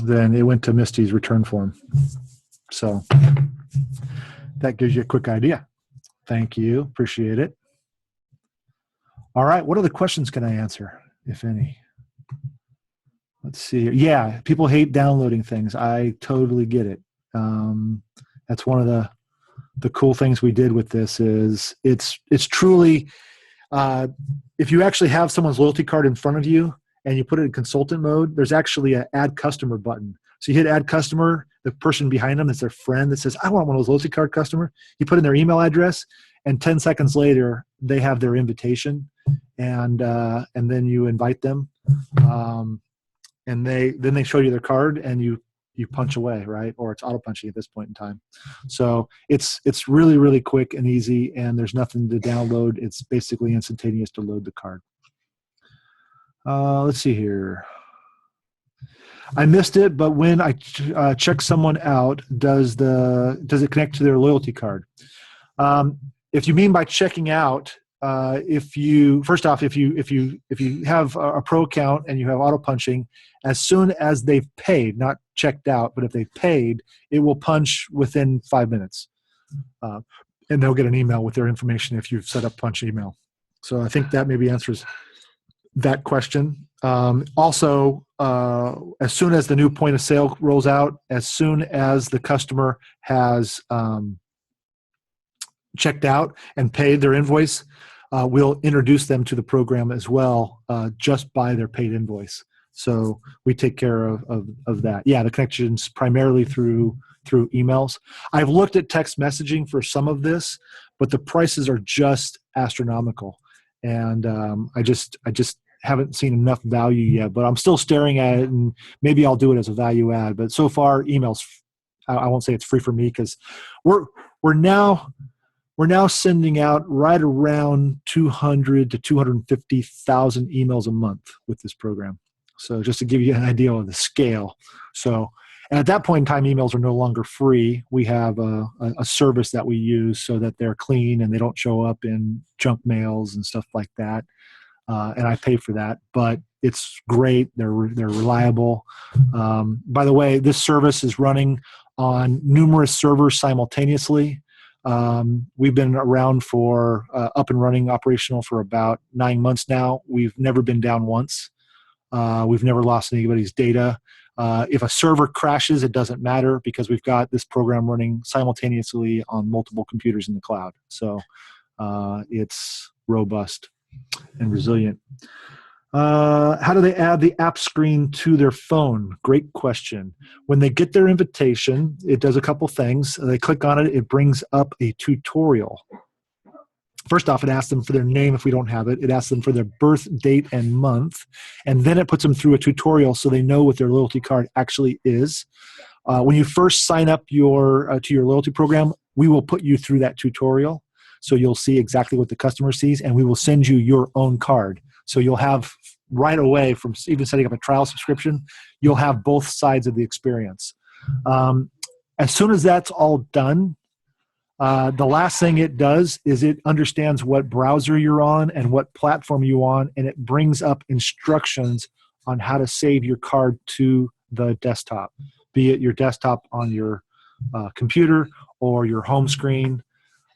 then it went to Misty's return form. So that gives you a quick idea. Thank you. Appreciate it. All right. What other questions can I answer, if any? Let's see. Yeah, people hate downloading things. I totally get it. That's one of the cool things we did with this is it's truly, if you actually have someone's loyalty card in front of you and you put it in consultant mode, there's actually an add customer button. So you hit add customer, the person behind them is their friend that says, I want one of those loyalty card customer. You put in their email address, and 10 seconds later, they have their invitation, and then you invite them, and then they show you their card, and you punch away, right? Or it's auto punching at this point in time. So it's really, really quick and easy, and there's nothing to download. It's basically instantaneous to load the card. Let's see here. I missed it, but when I check someone out, does it connect to their loyalty card? If you mean by checking out, if you have a pro account and you have auto punching, as soon as they've paid, not checked out, but if they've paid, it will punch within 5 minutes, and they'll get an email with their information if you've set up punch email. So I think that maybe answers that question. Also, as soon as the new point of sale rolls out, as soon as the customer has checked out and paid their invoice, we'll introduce them to the program as well, just by their paid invoice. So we take care of that. Yeah, the connection's primarily through emails. I've looked at text messaging for some of this, but the prices are just astronomical. And I just haven't seen enough value yet, but I'm still staring at it, and maybe I'll do it as a value add. But so far, emails, I won't say it's free for me, because we're now sending out right around 200 to 250,000 emails a month with this program. So just to give you an idea of the scale. So, and at that point in time, emails are no longer free. We have a service that we use so that they're clean and they don't show up in junk mails and stuff like that. And I pay for that, but it's great. They're reliable. By the way, this service is running on numerous servers simultaneously. We've been around for up and running operational for about 9 months now. We've never been down once. We've never lost anybody's data. If a server crashes, it doesn't matter, because we've got this program running simultaneously on multiple computers in the cloud. So it's robust and resilient. How do they add the app screen to their phone? Great question. When they get their invitation, it does a couple things. They click on it, it brings up a tutorial. First off, it asks them for their name if we don't have it. It asks them for their birth date and month. And then it puts them through a tutorial so they know what their loyalty card actually is. When you first sign up to your loyalty program, we will put you through that tutorial. So you'll see exactly what the customer sees, and we will send you your own card. So you'll have right away, from even setting up a trial subscription, you'll have both sides of the experience. As soon as that's all done, the last thing it does is it understands what browser you're on and what platform you're on, and it brings up instructions on how to save your card to the desktop, be it your desktop on your computer or your home screen.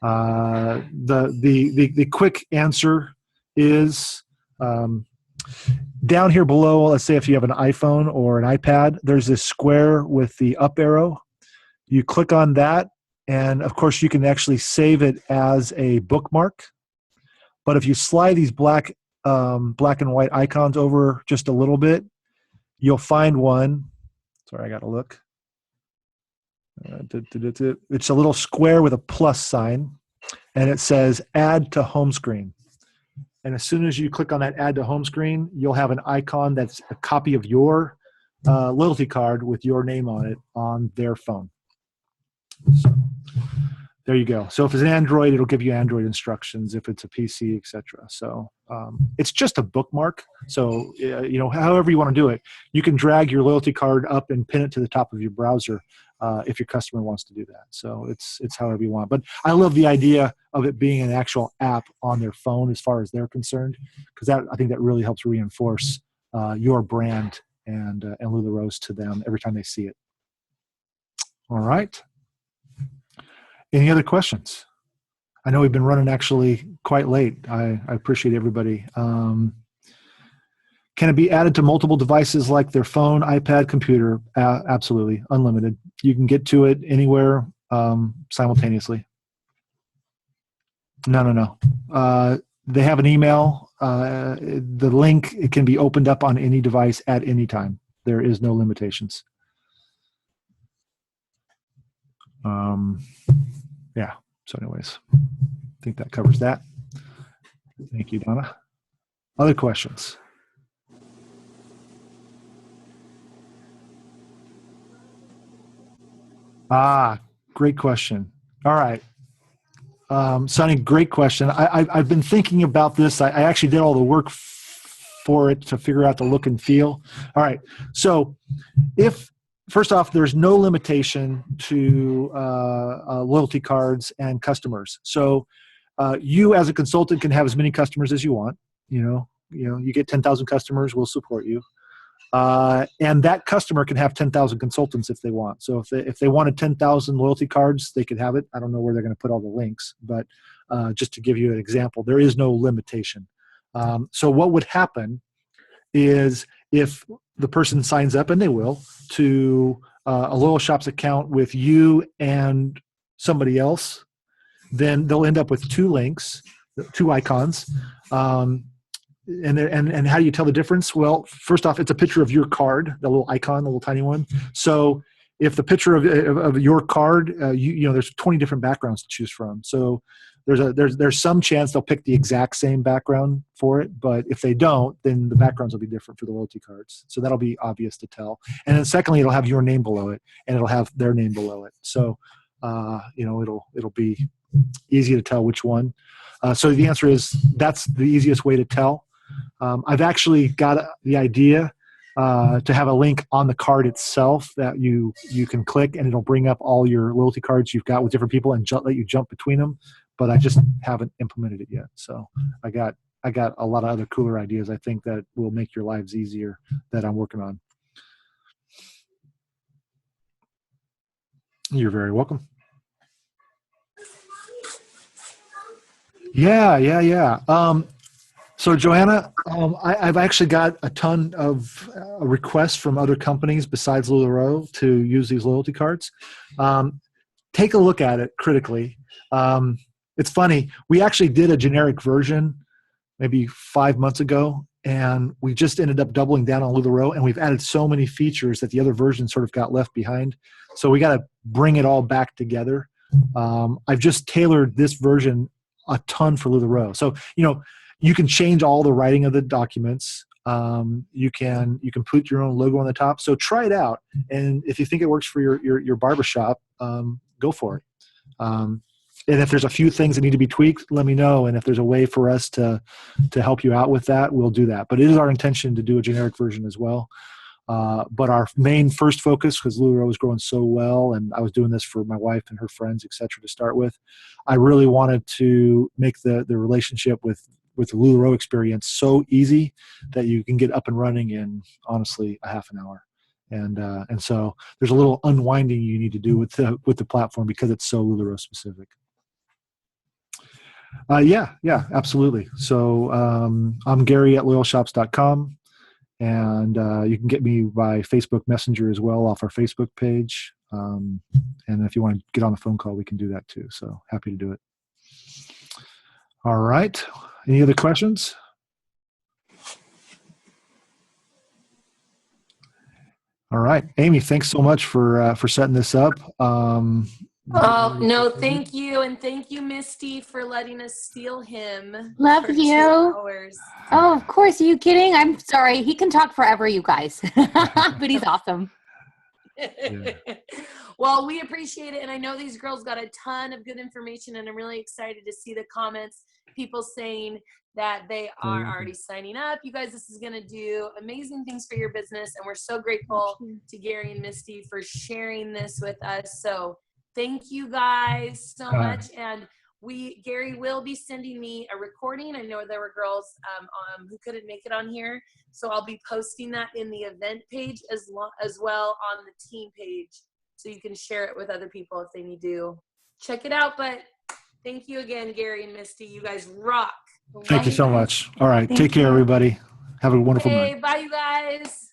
The quick answer is down here below. Let's say if you have an iPhone or an iPad, there's this square with the up arrow. You click on that, and of course you can actually save it as a bookmark. But if you slide these black black and white icons over just a little bit, you'll find one. Sorry, I got to look. It's a little square with a plus sign, and it says add to home screen. And as soon as you click on that add to home screen, you'll have an icon that's a copy of your loyalty card with your name on it on their phone. So there you go. So if it's an Android, it'll give you Android instructions. If it's a PC, etc. So it's just a bookmark. So however you want to do it, you can drag your loyalty card up and pin it to the top of your browser if your customer wants to do that. So it's however you want. But I love the idea of it being an actual app on their phone as far as they're concerned, because I think that really helps reinforce your brand and LuLaRoe's to them every time they see it. All right. Any other questions? I know we've been running actually quite late. I appreciate everybody. Can it be added to multiple devices like their phone, iPad, computer? Absolutely, unlimited. You can get to it anywhere simultaneously. No. They have an email. The link, it can be opened up on any device at any time. There is no limitations. Yeah. So anyways, I think that covers that. Thank you, Donna. Other questions? Great question. All right. Sonny, great question. I've been thinking about this. I actually did all the work for it to figure out the look and feel. All right. So first off, there's no limitation to loyalty cards and customers. So you as a consultant can have as many customers as you want. You get 10,000 customers, we'll support you. And that customer can have 10,000 consultants if they want. So if they wanted 10,000 loyalty cards, they could have it. I don't know where they're going to put all the links, but just to give you an example, there is no limitation. So what would happen is if the person signs up, and they will, to a LoyalShops account with you and somebody else, then they'll end up with two links, two icons. And how do you tell the difference? Well, first off, it's a picture of your card, the little icon, the little tiny one. So if the picture of your card, there's 20 different backgrounds to choose from. So there's some chance they'll pick the exact same background for it, but if they don't, then the backgrounds will be different for the loyalty cards. So that'll be obvious to tell. And then secondly, it'll have your name below it, and it'll have their name below it. So it'll be easy to tell which one. So the answer is that's the easiest way to tell. I've actually got the idea to have a link on the card itself that you can click, and it'll bring up all your loyalty cards you've got with different people and let you jump between them. But I just haven't implemented it yet. So I got a lot of other cooler ideas I think that will make your lives easier that I'm working on. You're very welcome. Yeah. So Joanna, I've actually got a ton of requests from other companies besides LuLaRoe to use these loyalty cards. Take a look at it critically. It's funny, we actually did a generic version maybe 5 months ago, and we just ended up doubling down on LuLaRoe, and we've added so many features that the other version sort of got left behind. So we got to bring it all back together. I've just tailored this version a ton for LuLaRoe. So, you can change all the writing of the documents. You can put your own logo on the top. So try it out, and if you think it works for your barbershop, go for it. And if there's a few things that need to be tweaked, let me know. And if there's a way for us to help you out with that, we'll do that. But it is our intention to do a generic version as well. But our main first focus, because LuLaRoe was growing so well, and I was doing this for my wife and her friends, et cetera, to start with, I really wanted to make the relationship with the LuLaRoe experience so easy that you can get up and running in, honestly, a half an hour. And so there's a little unwinding you need to do with the platform because it's so LuLaRoe specific. Yeah, absolutely. So I'm Gary at LoyalShops.com, and you can get me by Facebook Messenger as well off our Facebook page. And if you want to get on the phone call, we can do that too. So happy to do it. All right. Any other questions? All right, Amy, thanks so much for setting this up. Oh, Really no, appreciate it. thank you. And thank you, Misty, for letting us steal him Love for you. 2 hours. Oh, of course. Are you kidding? I'm sorry. He can talk forever, you guys. But he's awesome. Yeah. Well, we appreciate it. And I know these girls got a ton of good information, and I'm really excited to see the comments, people saying that they are already signing up. You guys, this is going to do amazing things for your business. And we're so grateful to Gary and Misty for sharing this with us. So thank you guys so much. And Gary will be sending me a recording. I know there were girls who couldn't make it on here. So I'll be posting that in the event page as well on the team page. So you can share it with other people if they need to check it out. But thank you again, Gary and Misty. You guys rock. Thank you so much. All right. Take care, everybody. Have a wonderful night. Bye, you guys.